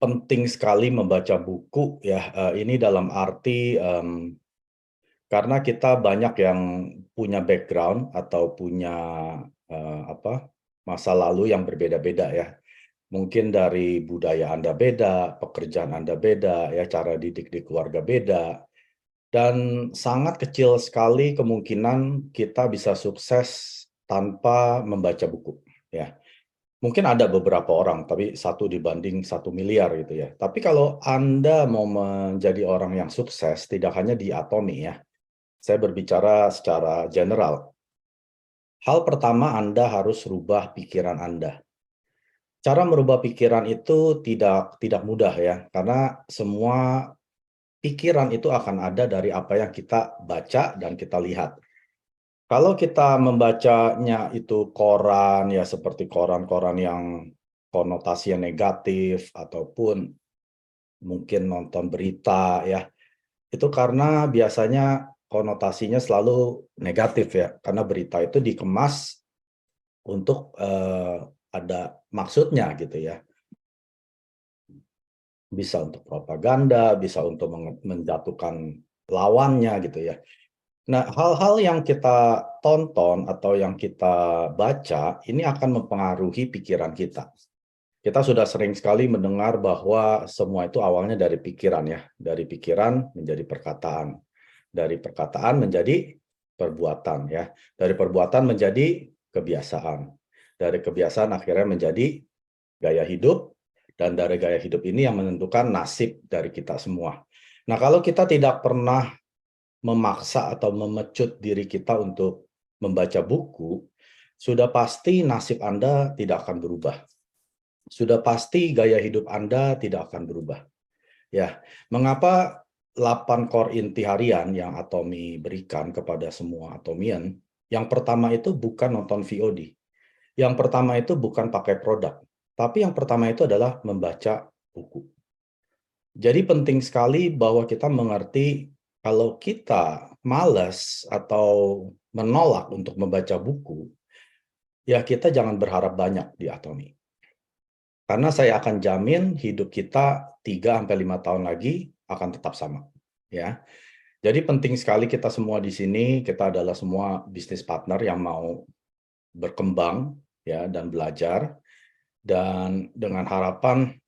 penting sekali membaca buku ya, ini dalam arti, karena kita banyak yang punya background atau punya, masa lalu yang berbeda-beda ya. Mungkin dari budaya Anda beda, pekerjaan Anda beda ya, cara didik di keluarga beda, dan sangat kecil sekali kemungkinan kita bisa sukses tanpa membaca buku, ya. Mungkin ada beberapa orang, tapi 1 banding 1 miliar gitu ya. Tapi kalau Anda mau menjadi orang yang sukses, tidak hanya di Atomi ya, saya berbicara secara general. Hal pertama Anda harus rubah pikiran Anda. Cara merubah pikiran itu tidak mudah ya, karena semua pikiran itu akan ada dari apa yang kita baca dan kita lihat. Kalau kita membacanya itu koran, ya seperti koran-koran yang konotasinya negatif, ataupun mungkin nonton berita ya, itu karena biasanya konotasinya selalu negatif ya, karena berita itu dikemas untuk ada maksudnya gitu ya. Bisa untuk propaganda, bisa untuk menjatuhkan lawannya gitu ya. Nah, hal-hal yang kita tonton atau yang kita baca, ini akan mempengaruhi pikiran kita. Kita sudah sering sekali mendengar bahwa semua itu awalnya dari pikiran ya, dari pikiran menjadi perkataan, dari perkataan menjadi perbuatan ya, dari perbuatan menjadi kebiasaan, dari kebiasaan akhirnya menjadi gaya hidup, dan dari gaya hidup ini yang menentukan nasib dari kita semua. Nah, kalau kita tidak pernah memaksa atau memecut diri kita untuk membaca buku, sudah pasti nasib Anda tidak akan berubah. Sudah pasti gaya hidup Anda tidak akan berubah. Ya, mengapa 8 core inti harian yang Atomi berikan kepada semua Atomian, yang pertama itu bukan nonton VOD. Yang pertama itu bukan pakai produk, tapi yang pertama itu adalah membaca buku. Jadi penting sekali bahwa kita mengerti kalau kita malas atau menolak untuk membaca buku, ya kita jangan berharap banyak di Atomi. Karena saya akan jamin hidup kita 3 sampai 5 tahun lagi akan tetap sama, ya. Jadi penting sekali kita semua di sini, kita adalah semua bisnis partner yang mau berkembang ya dan belajar, dan dengan harapan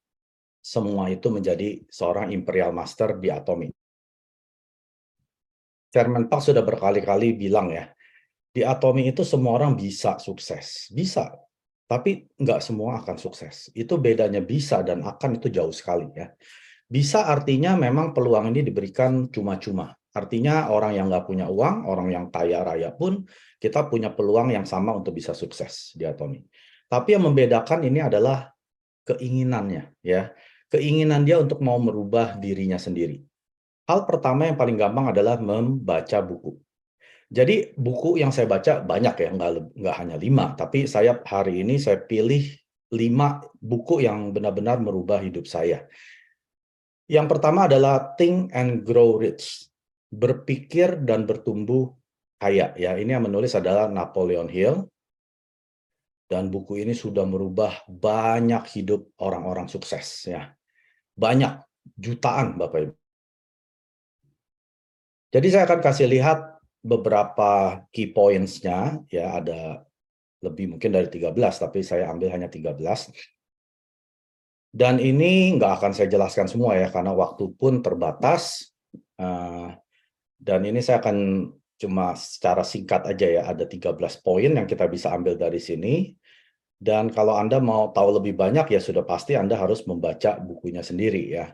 semua itu menjadi seorang imperial master di Atomi. Chairman Park sudah berkali-kali bilang ya, di Atomi itu semua orang bisa sukses. Bisa, tapi nggak semua akan sukses. Itu bedanya bisa dan akan itu jauh sekali ya. Bisa artinya memang peluang ini diberikan cuma-cuma. Artinya orang yang nggak punya uang, orang yang kaya raya pun, kita punya peluang yang sama untuk bisa sukses di Atomi. Tapi yang membedakan ini adalah keinginannya ya. Keinginan dia untuk mau merubah dirinya sendiri. Hal pertama yang paling gampang adalah membaca buku. Jadi buku yang saya baca banyak ya, nggak hanya 5, tapi hari ini saya pilih 5 buku yang benar-benar merubah hidup saya. Yang pertama adalah Think and Grow Rich, berpikir dan bertumbuh kaya ya. Ini yang menulis adalah Napoleon Hill, dan buku ini sudah merubah banyak hidup orang-orang sukses ya. Banyak, jutaan Bapak Ibu. Jadi saya akan kasih lihat beberapa key points-nya ya, ada lebih mungkin dari 13, tapi saya ambil hanya 13. Dan ini nggak akan saya jelaskan semua ya, karena waktu pun terbatas. Dan ini saya akan cuma secara singkat aja ya, ada 13 poin yang kita bisa ambil dari sini. Dan kalau Anda mau tahu lebih banyak ya sudah pasti Anda harus membaca bukunya sendiri ya.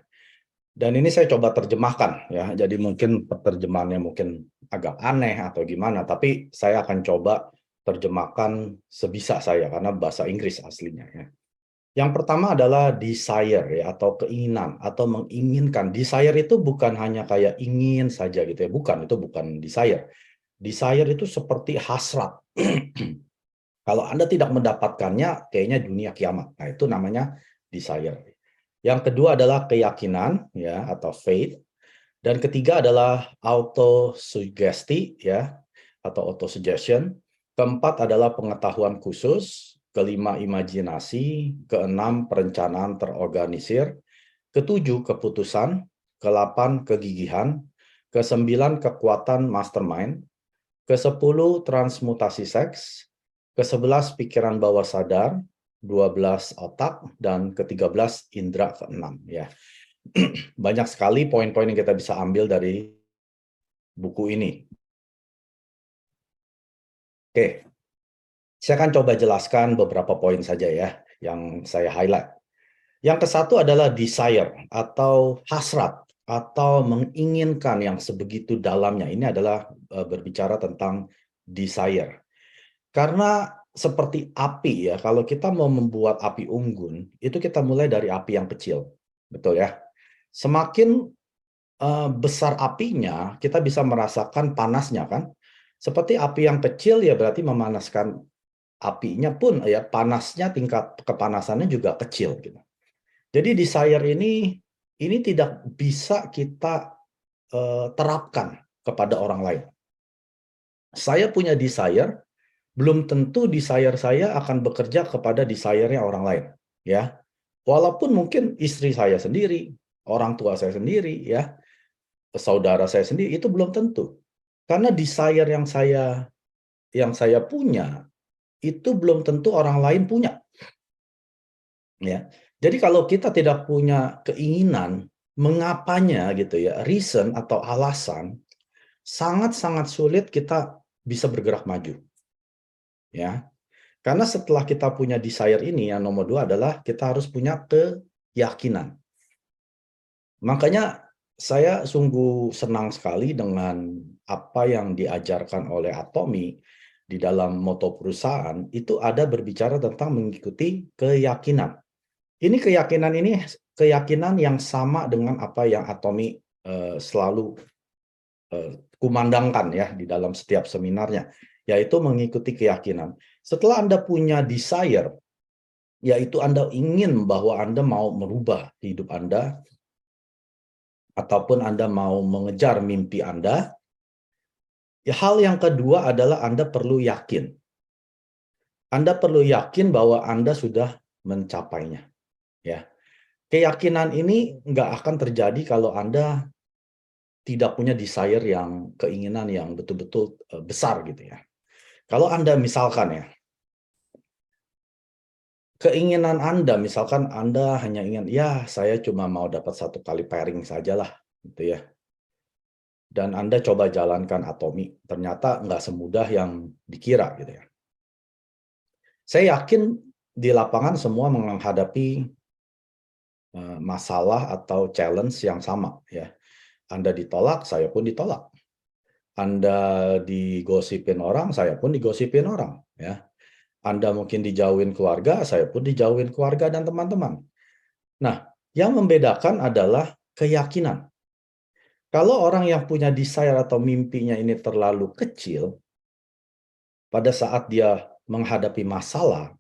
Dan ini saya coba terjemahkan ya, jadi mungkin terjemahannya mungkin agak aneh atau gimana, tapi saya akan coba terjemahkan sebisa saya karena bahasa Inggris aslinya ya. Yang pertama adalah desire ya, atau keinginan atau menginginkan. Desire itu bukan hanya kayak ingin saja gitu ya, bukan, itu bukan desire. Desire itu seperti hasrat. Kalau Anda tidak mendapatkannya, kayaknya dunia kiamat. Nah, itu namanya desire. Yang kedua adalah keyakinan ya, atau faith. Dan ketiga adalah autosugesti ya, atau autosuggestion. Keempat adalah pengetahuan khusus. Kelima imajinasi. Keenam perencanaan terorganisir. ke-7 keputusan, ke-8 kegigihan, ke-9 kekuatan mastermind, ke-10 transmutasi seks, ke-11 pikiran bawah sadar, 12 otak, dan ke-13 indera ke-6 ya. Banyak sekali poin-poin yang kita bisa ambil dari buku ini. Oke, saya akan coba jelaskan beberapa poin saja ya, yang saya highlight. Yang ke-1 adalah desire atau hasrat atau menginginkan yang sebegitu dalamnya. Ini adalah berbicara tentang desire. Karena seperti api ya, kalau kita mau membuat api unggun, itu kita mulai dari api yang kecil. Betul ya? Semakin besar apinya, kita bisa merasakan panasnya kan? Seperti api yang kecil ya berarti memanaskan apinya pun ya panasnya, tingkat kepanasannya juga kecil gitu. Jadi desire ini tidak bisa kita terapkan kepada orang lain. Saya punya desire, belum tentu desire saya akan bekerja kepada desire-nya orang lain, ya. Walaupun mungkin istri saya sendiri, orang tua saya sendiri, ya, saudara saya sendiri, itu belum tentu. Karena desire yang saya punya itu belum tentu orang lain punya, ya. Jadi kalau kita tidak punya keinginan, mengapanya gitu ya, reason atau alasan, sangat-sangat sulit kita bisa bergerak maju, ya. Karena setelah kita punya desire ini, yang nomor 2 adalah kita harus punya keyakinan. Makanya saya sungguh senang sekali dengan apa yang diajarkan oleh Atomy di dalam moto perusahaan, itu ada berbicara tentang mengikuti keyakinan. Ini keyakinan yang sama dengan apa yang Atomy selalu kumandangkan ya di dalam setiap seminarnya, yaitu mengikuti keyakinan. Setelah Anda punya desire, yaitu Anda ingin bahwa Anda mau merubah hidup Anda, ataupun Anda mau mengejar mimpi Anda, ya hal yang kedua adalah Anda perlu yakin. Anda perlu yakin bahwa Anda sudah mencapainya. Ya. Keyakinan ini nggak akan terjadi kalau Anda tidak punya desire keinginan yang betul-betul besar gitu ya. Kalau Anda misalkan ya, keinginan Anda, misalkan Anda hanya ingin, ya saya cuma mau dapat 1 kali pairing sajalah, gitu ya. Dan Anda coba jalankan Atomy, ternyata nggak semudah yang dikira gitu ya. Saya yakin di lapangan semua menghadapi masalah atau challenge yang sama ya. Anda ditolak, saya pun ditolak. Anda digosipin orang, saya pun digosipin orang ya. Anda mungkin dijauhin keluarga, saya pun dijauhin keluarga dan teman-teman. Nah, yang membedakan adalah keyakinan. Kalau orang yang punya desire atau mimpinya ini terlalu kecil, pada saat dia menghadapi masalah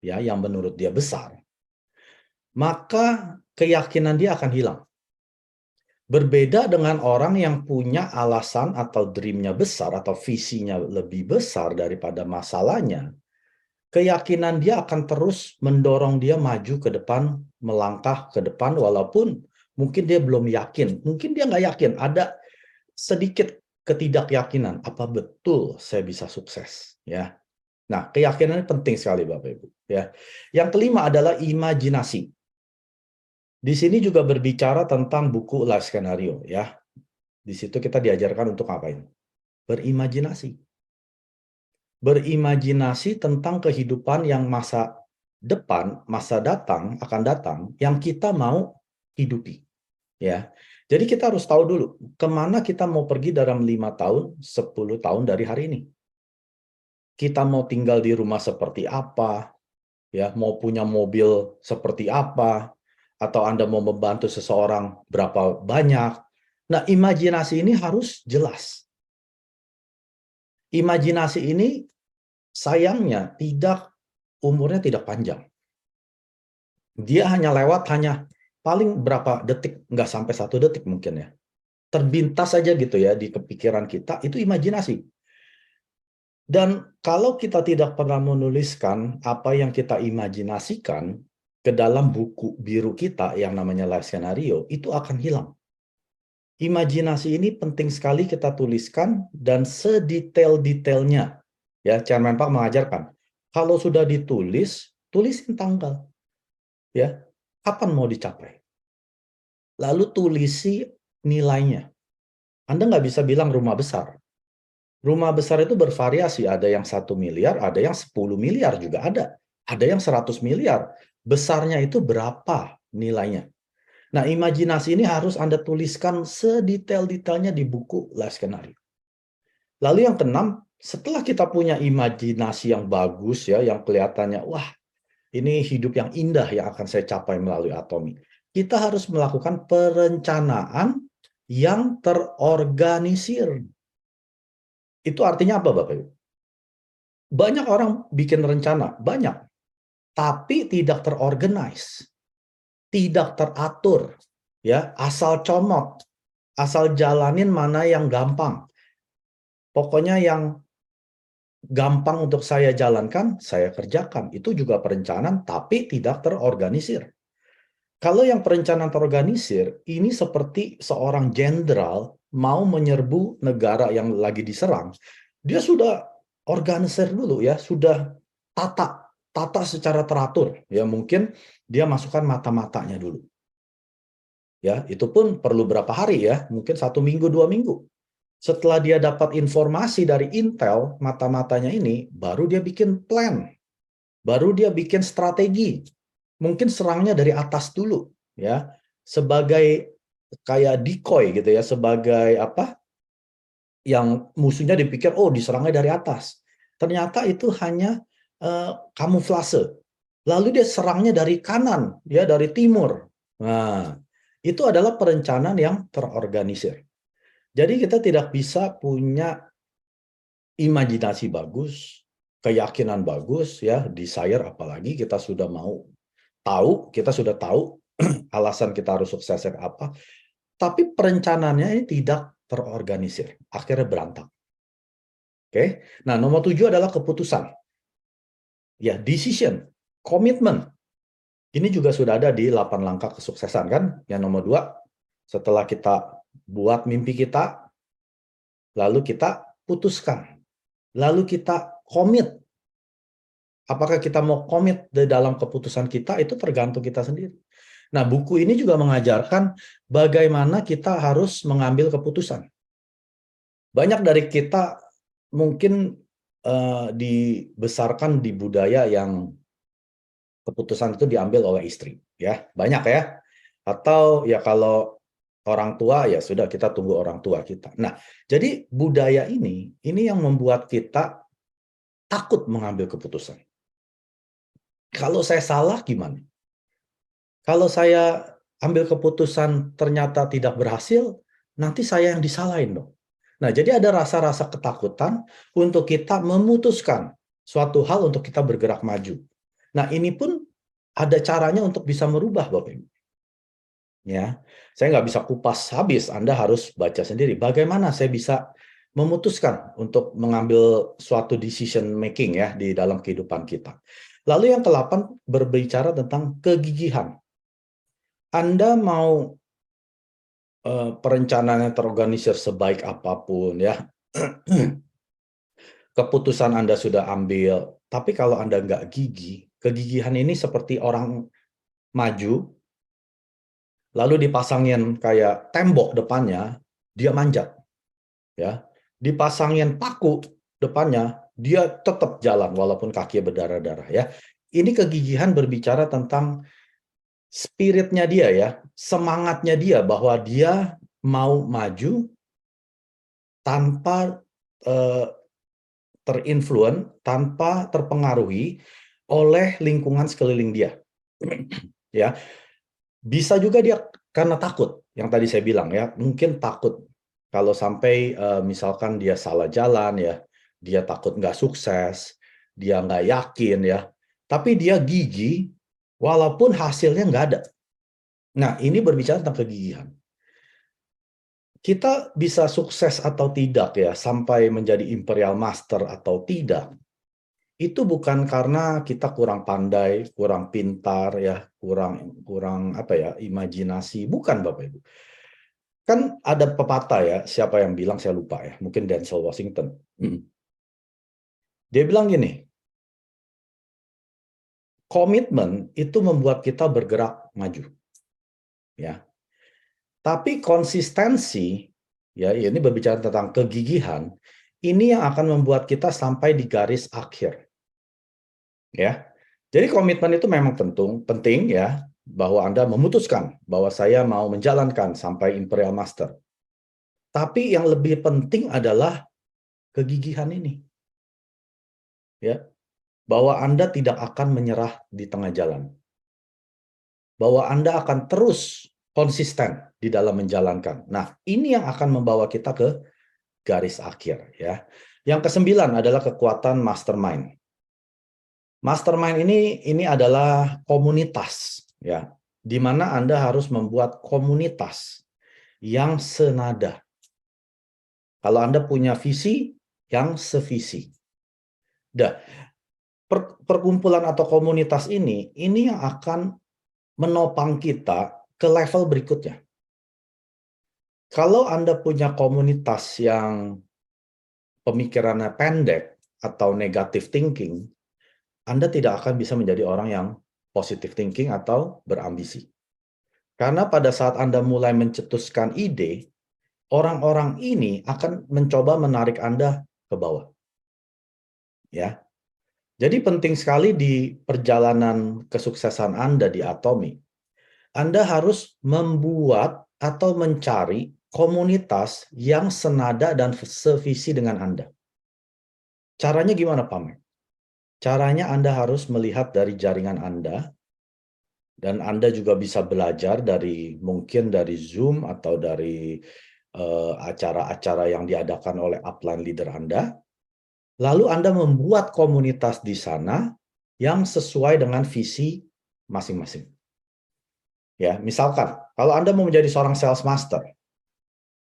ya yang menurut dia besar, maka keyakinan dia akan hilang. Berbeda dengan orang yang punya alasan atau dream-nya besar atau visinya lebih besar daripada masalahnya, keyakinan dia akan terus mendorong dia maju ke depan, melangkah ke depan walaupun mungkin dia belum yakin, mungkin dia nggak yakin, ada sedikit ketidakyakinan, apa betul saya bisa sukses, ya. Nah, keyakinan ini penting sekali Bapak Ibu, ya. Yang kelima adalah imajinasi. Di sini juga berbicara tentang buku Life Scenario, ya. Di situ kita diajarkan untuk ngapain? Berimajinasi. Berimajinasi tentang kehidupan yang masa depan, masa datang, akan datang, yang kita mau hidupi. Ya, jadi kita harus tahu dulu, kemana kita mau pergi dalam 5 tahun, 10 tahun dari hari ini. Kita mau tinggal di rumah seperti apa, ya, mau punya mobil seperti apa, atau Anda mau membantu seseorang berapa banyak. Nah, imajinasi ini harus jelas. Imajinasi ini sayangnya umurnya tidak panjang. Dia hanya paling berapa detik, nggak sampai 1 detik mungkin ya. Terbintas saja gitu ya di kepikiran kita, itu imajinasi. Dan kalau kita tidak pernah menuliskan apa yang kita imajinasikan, ke dalam buku biru kita yang namanya life scenario, itu akan hilang. Imajinasi ini penting sekali kita tuliskan dan sedetail-detailnya. Ya, Chairman Park mengajarkan, kalau sudah ditulis, tulisin tanggal. Ya, kapan mau dicapai? Lalu tulisi nilainya. Anda nggak bisa bilang rumah besar. Rumah besar itu bervariasi, ada yang 1 miliar, ada yang 10 miliar juga ada yang 100 miliar. Besarnya itu berapa nilainya? Nah, imajinasi ini harus Anda tuliskan sedetail-detailnya di buku Life Scenario. Lalu yang keenam, setelah kita punya imajinasi yang bagus ya, yang kelihatannya, wah, ini hidup yang indah yang akan saya capai melalui Atomi. Kita harus melakukan perencanaan yang terorganisir. Itu artinya apa, Bapak Ibu? Banyak orang bikin rencana, banyak, tapi tidak terorganize, tidak teratur, ya, asal comot, asal jalanin mana yang gampang. Pokoknya yang gampang untuk saya jalankan, saya kerjakan. Itu juga perencanaan, tapi tidak terorganisir. Kalau yang perencanaan terorganisir, ini seperti seorang jenderal mau menyerbu negara yang lagi diserang. Dia sudah organisir dulu ya, sudah tata secara teratur. Ya mungkin dia masukkan mata-matanya dulu. Ya, itu pun perlu berapa hari ya, mungkin 1 minggu, 2 minggu. Setelah dia dapat informasi dari Intel, mata-matanya ini, baru dia bikin plan. Baru dia bikin strategi. Mungkin serangnya dari atas dulu, ya. Sebagai kayak decoy gitu ya, sebagai apa? Yang musuhnya dipikir, oh diserangnya dari atas. Ternyata itu hanya kamuflase. Lalu dia serangnya dari kanan, ya dari timur. Nah, itu adalah perencanaan yang terorganisir. Jadi kita tidak bisa punya imajinasi bagus, keyakinan bagus, ya, desire apalagi kita sudah mau tahu, kita sudah tahu alasan kita harus suksesnya apa, tapi perencanaannya ini tidak terorganisir, akhirnya berantak. Oke, nah nomor 7 adalah keputusan, ya, decision, komitmen. Ini juga sudah ada di 8 langkah kesuksesan kan? Yang nomor 2, setelah kita buat mimpi kita, lalu kita putuskan. Lalu kita komit. Apakah kita mau komit di dalam keputusan kita, itu tergantung kita sendiri. Nah, buku ini juga mengajarkan bagaimana kita harus mengambil keputusan. Banyak dari kita mungkin dibesarkan di budaya yang keputusan itu diambil oleh istri, ya, banyak ya. Atau ya kalau orang tua ya sudah kita tunggu orang tua kita. Nah, jadi budaya ini yang membuat kita takut mengambil keputusan. Kalau saya salah gimana? Kalau saya ambil keputusan ternyata tidak berhasil, nanti saya yang disalahin dong. Nah, jadi ada rasa-rasa ketakutan untuk kita memutuskan suatu hal untuk kita bergerak maju. Nah, ini pun ada caranya untuk bisa merubah, Bapak Ibu. Ya, saya nggak bisa kupas habis, Anda harus baca sendiri. Bagaimana saya bisa memutuskan untuk mengambil suatu decision making ya di dalam kehidupan kita. Lalu yang ke-8 berbicara tentang kegigihan. Anda mau perencanaan yang terorganisir sebaik apapun ya, keputusan Anda sudah ambil, tapi kalau Anda nggak gigih, kegigihan ini seperti orang maju, lalu dipasangin kayak tembok depannya, dia manjat. Ya, dipasangin paku depannya, dia tetap jalan walaupun kakinya berdarah-darah ya. Ini kegigihan berbicara tentang spiritnya dia ya, semangatnya dia bahwa dia mau maju tanpa terinfluen, tanpa terpengaruhi oleh lingkungan sekeliling dia. Ya, bisa juga dia karena takut, yang tadi saya bilang ya, mungkin takut kalau sampai misalkan dia salah jalan ya, dia takut nggak sukses, dia nggak yakin ya, tapi dia gigih walaupun hasilnya nggak ada. Nah, ini berbicara tentang kegigihan. Kita bisa sukses atau tidak ya, sampai menjadi imperial master atau tidak, itu bukan karena kita kurang pandai, kurang pintar, ya, kurang apa ya, imajinasi, bukan Bapak Ibu. Kan ada pepatah ya, siapa yang bilang saya lupa ya, mungkin Denzel Washington. Dia bilang gini, komitmen itu membuat kita bergerak maju, ya. Tapi konsistensi, ya, ini berbicara tentang kegigihan, ini yang akan membuat kita sampai di garis akhir, ya. Jadi komitmen itu memang penting ya, bahwa Anda memutuskan bahwa saya mau menjalankan sampai Imperial Master. Tapi yang lebih penting adalah kegigihan ini, ya, bahwa Anda tidak akan menyerah di tengah jalan, bahwa Anda akan terus konsisten di dalam menjalankan. Nah, ini yang akan membawa kita ke garis akhir, ya. Yang kesembilan adalah kekuatan mastermind. Mastermind ini adalah komunitas, ya, di mana Anda harus membuat komunitas yang senada. Kalau Anda punya visi yang sevisi. Dah, perkumpulan atau komunitas ini yang akan menopang kita ke level berikutnya. Kalau Anda punya komunitas yang pemikirannya pendek atau negative thinking, Anda tidak akan bisa menjadi orang yang positive thinking atau berambisi. Karena pada saat Anda mulai mencetuskan ide, orang-orang ini akan mencoba menarik Anda ke bawah. Ya. Jadi penting sekali di perjalanan kesuksesan Anda di Atomy, Anda harus membuat atau mencari komunitas yang senada dan sevisi dengan Anda. Caranya gimana, Pak Mek? Caranya Anda harus melihat dari jaringan Anda, dan Anda juga bisa belajar mungkin dari Zoom atau dari acara-acara yang diadakan oleh upline leader Anda. Lalu Anda membuat komunitas di sana yang sesuai dengan visi masing-masing. Ya, misalkan kalau Anda mau menjadi seorang sales master,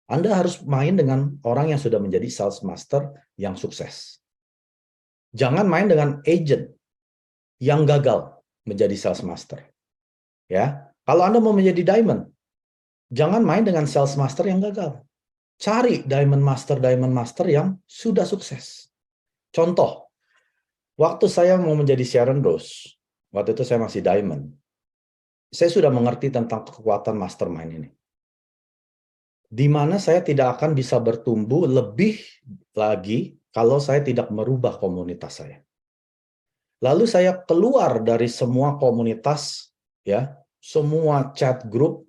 Anda harus main dengan orang yang sudah menjadi sales master yang sukses. Jangan main dengan agent yang gagal menjadi sales master. Ya, kalau Anda mau menjadi diamond, jangan main dengan sales master yang gagal. Cari diamond master yang sudah sukses. Contoh, waktu saya mau menjadi Sharon Rose, waktu itu saya masih diamond, saya sudah mengerti tentang kekuatan mastermind ini. Di mana saya tidak akan bisa bertumbuh lebih lagi kalau saya tidak merubah komunitas saya. Lalu saya keluar dari semua komunitas, ya, semua chat group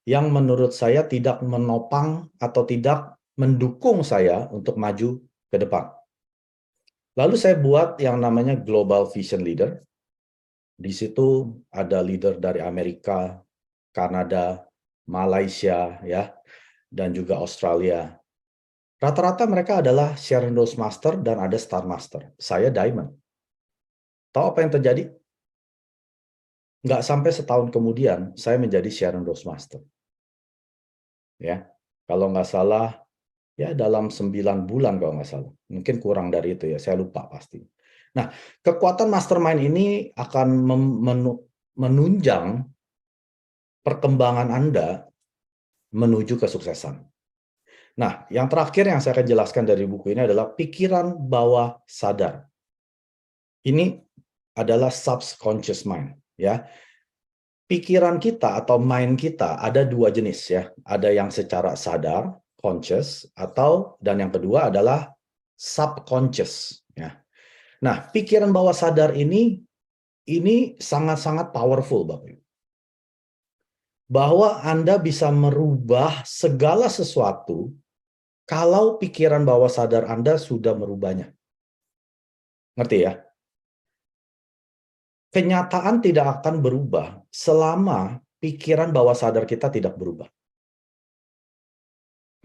yang menurut saya tidak menopang atau tidak mendukung saya untuk maju ke depan. Lalu saya buat yang namanya Global Vision Leader. Di situ ada leader dari Amerika, Kanada, Malaysia, ya, dan juga Australia. Rata-rata mereka adalah Sharon Rose Master dan ada Star Master. Saya Diamond. Tahu apa yang terjadi? Nggak sampai setahun kemudian, saya menjadi Sharon Rose Master. Ya, kalau nggak salah, ya dalam 9 bulan kalau nggak salah. Mungkin kurang dari itu ya, saya lupa pasti. Nah, kekuatan mastermind ini akan menunjang perkembangan Anda menuju kesuksesan. Nah, yang terakhir yang saya akan jelaskan dari buku ini adalah pikiran bawah sadar. Ini adalah subconscious mind, ya. Pikiran kita atau mind kita ada dua jenis, ya. Ada yang secara sadar, conscious, dan yang kedua adalah subconscious, ya. Nah, pikiran bawah sadar ini sangat-sangat powerful, Bapak Ibu. Bahwa Anda bisa merubah segala sesuatu kalau pikiran bawah sadar Anda sudah merubahnya. Ngerti ya? Kenyataan tidak akan berubah selama pikiran bawah sadar kita tidak berubah.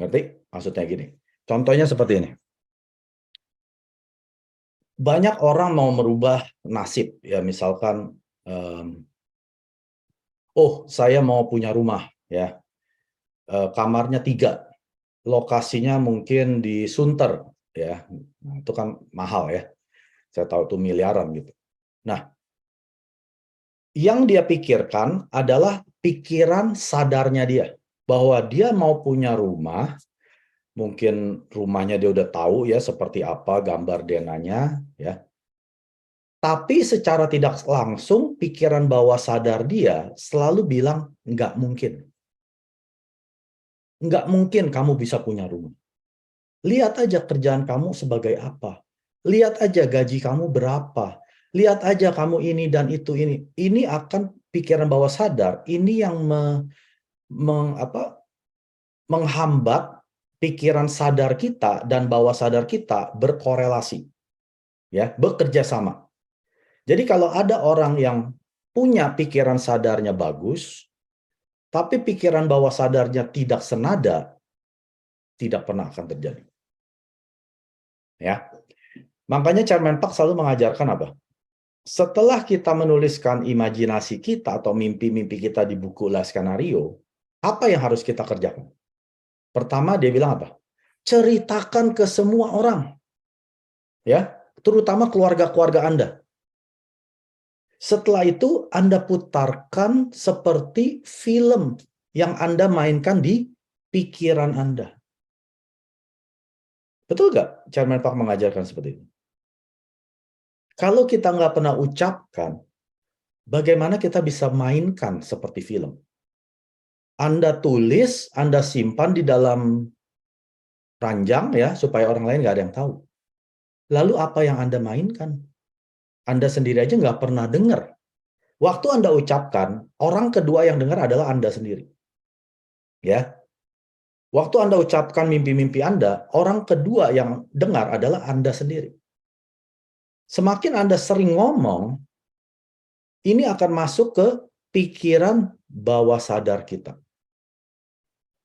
Ngerti? Maksudnya gini. Contohnya seperti ini. Banyak orang mau merubah nasib, ya, misalkan, saya mau punya rumah, ya, kamarnya 3, lokasinya mungkin di Sunter, ya, itu kan mahal, ya. Saya tahu itu miliaran gitu. Nah, yang dia pikirkan adalah pikiran sadarnya dia. Bahwa dia mau punya rumah, mungkin rumahnya dia udah tahu ya seperti apa gambar denanya, ya. Tapi secara tidak langsung pikiran bawah sadar dia selalu bilang nggak mungkin. Nggak mungkin kamu bisa punya rumah. Lihat aja kerjaan kamu sebagai apa. Lihat aja gaji kamu berapa. Lihat aja kamu ini dan itu ini. Ini akan pikiran bawah sadar. Ini yang menghambat pikiran sadar kita dan bawah sadar kita berkorelasi. Ya, bekerja sama. Jadi kalau ada orang yang punya pikiran sadarnya bagus, tapi pikiran bawah sadarnya tidak senada, tidak pernah akan terjadi. Ya, makanya Chairman Park selalu mengajarkan apa? Setelah kita menuliskan imajinasi kita atau mimpi-mimpi kita di buku La Skenario, apa yang harus kita kerjakan? Pertama dia bilang apa? Ceritakan ke semua orang. Ya, terutama keluarga-keluarga Anda. Setelah itu Anda putarkan seperti film yang Anda mainkan di pikiran Anda. Betul nggak Chairman Park mengajarkan seperti itu? Kalau kita nggak pernah ucapkan, bagaimana kita bisa mainkan seperti film? Anda tulis, Anda simpan di dalam ranjang ya, supaya orang lain nggak ada yang tahu. Lalu apa yang Anda mainkan? Anda sendiri aja nggak pernah dengar. Waktu Anda ucapkan, orang kedua yang dengar adalah Anda sendiri. Ya, waktu Anda ucapkan mimpi-mimpi Anda, orang kedua yang dengar adalah Anda sendiri. Semakin Anda sering ngomong, ini akan masuk ke pikiran bawah sadar kita.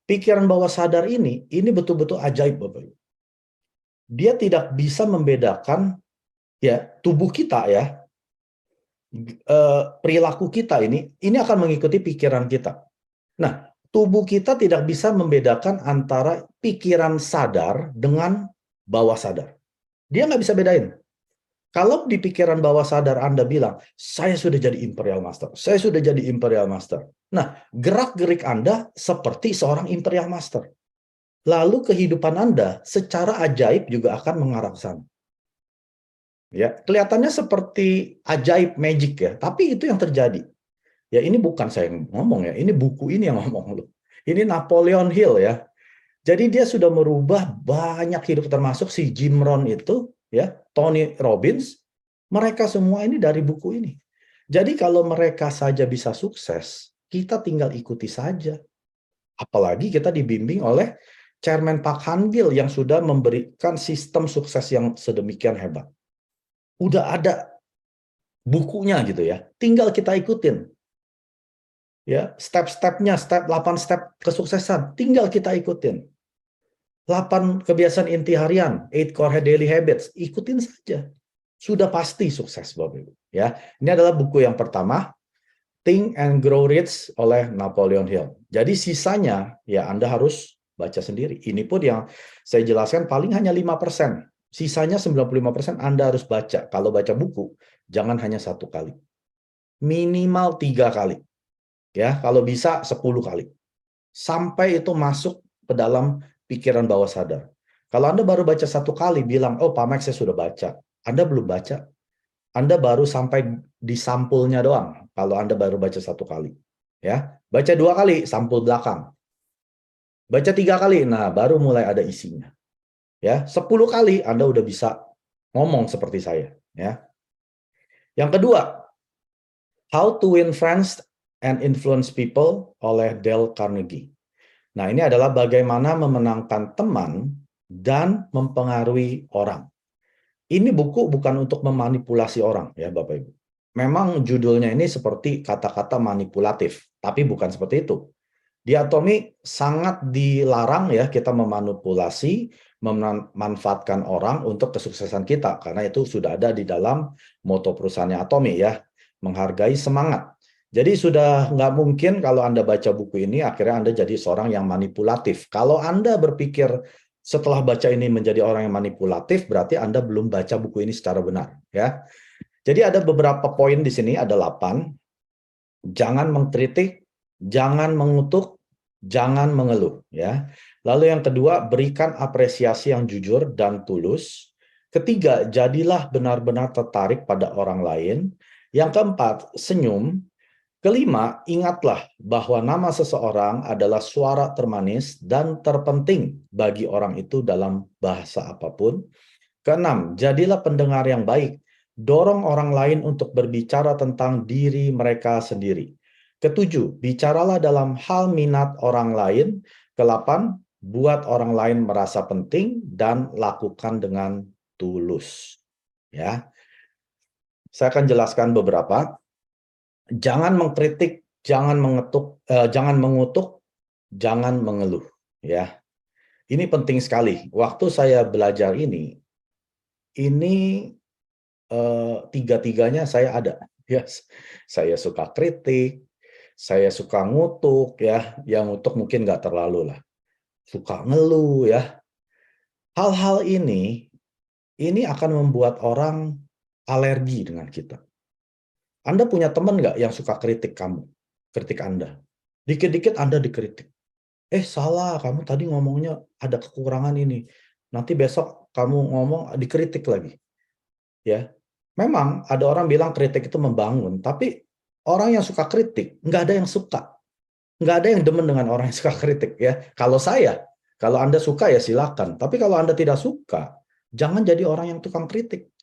Pikiran bawah sadar ini betul-betul ajaib, Bapak Ibu. Dia tidak bisa membedakan ya tubuh kita ya, perilaku kita ini akan mengikuti pikiran kita. Nah, tubuh kita tidak bisa membedakan antara pikiran sadar dengan bawah sadar. Dia nggak bisa bedain. Kalau di pikiran bawah sadar Anda bilang, saya sudah jadi Imperial Master, saya sudah jadi Imperial Master. Nah, gerak-gerik Anda seperti seorang Imperial Master. Lalu kehidupan Anda secara ajaib juga akan mengarah ke sana. Ya, kelihatannya seperti ajaib magic ya, tapi itu yang terjadi. Ya, ini bukan saya yang ngomong ya, ini buku ini yang ngomong loh. Ini Napoleon Hill ya. Jadi dia sudah merubah banyak hidup termasuk si Jim Rohn itu ya, Tony Robbins, mereka semua ini dari buku ini. Jadi kalau mereka saja bisa sukses, kita tinggal ikuti saja. Apalagi kita dibimbing oleh Chairman Park Han-gil yang sudah memberikan sistem sukses yang sedemikian hebat. Udah ada bukunya gitu ya, tinggal kita ikutin. Ya, step-stepnya, 8 step kesuksesan, tinggal kita ikutin. 8 kebiasaan inti harian, 8 core daily habits, ikutin saja. Sudah pasti sukses, Bapak Ibu. Ya, ini adalah buku yang pertama, Think and Grow Rich oleh Napoleon Hill. Jadi sisanya ya Anda harus baca sendiri. Ini pun yang saya jelaskan paling hanya 5%. Sisanya 95% Anda harus baca. Kalau baca buku, jangan hanya 1 kali. Minimal 3 kali. Ya, kalau bisa 10 kali. Sampai itu masuk ke dalam pikiran bawah sadar. Kalau Anda baru baca 1 kali, bilang, oh Pak Max saya sudah baca. Anda belum baca. Anda baru sampai di sampulnya doang. Kalau Anda baru baca 1 kali. Ya, baca 2 kali, sampul belakang. Baca 3 kali, nah baru mulai ada isinya. Ya, 10 kali Anda udah bisa ngomong seperti saya. Ya. Yang kedua, How to Win Friends and Influence People oleh Dale Carnegie. Nah, ini adalah bagaimana memenangkan teman dan mempengaruhi orang. Ini buku bukan untuk memanipulasi orang, ya Bapak Ibu. Memang judulnya ini seperti kata-kata manipulatif, tapi bukan seperti itu. Di Atomi sangat dilarang ya kita memanipulasi, memanfaatkan orang untuk kesuksesan kita, karena itu sudah ada di dalam moto perusahaannya Atomi ya, menghargai semangat. Jadi sudah nggak mungkin kalau Anda baca buku ini, akhirnya Anda jadi seorang yang manipulatif. Kalau Anda berpikir Setelah baca ini menjadi orang yang manipulatif, berarti Anda belum baca buku ini secara benar, ya. Jadi ada beberapa poin di sini, ada 8. Jangan mengkritik, jangan mengutuk, jangan mengeluh, ya. Lalu yang kedua, berikan apresiasi yang jujur dan tulus. Ketiga, jadilah benar-benar tertarik pada orang lain. Yang keempat, senyum. Kelima, ingatlah bahwa nama seseorang adalah suara termanis dan terpenting bagi orang itu dalam bahasa apapun. Keenam, jadilah pendengar yang baik. Dorong orang lain untuk berbicara tentang diri mereka sendiri. Ketujuh, bicaralah dalam hal minat orang lain. Kedelapan, buat orang lain merasa penting dan lakukan dengan tulus. Ya, saya akan jelaskan beberapa. Jangan mengkritik, jangan jangan mengutuk, jangan mengeluh. Ya, ini penting sekali. Waktu saya belajar ini tiga-tiganya saya ada. Ya, saya suka kritik, saya suka ngutuk, ya. Yang ngutuk mungkin nggak terlalu lah. Suka ngeluh, ya. Hal-hal ini akan membuat orang alergi dengan kita. Anda punya teman nggak yang suka kritik kamu? Kritik Anda. Dikit-dikit Anda dikritik. Salah, kamu tadi ngomongnya ada kekurangan ini. Nanti besok kamu ngomong dikritik lagi. Ya, memang ada orang bilang kritik itu membangun, tapi orang yang suka kritik, nggak ada yang suka. Nggak ada yang demen dengan orang yang suka kritik. Ya, kalau Anda suka ya silakan. Tapi kalau Anda tidak suka, jangan jadi orang yang tukang kritik.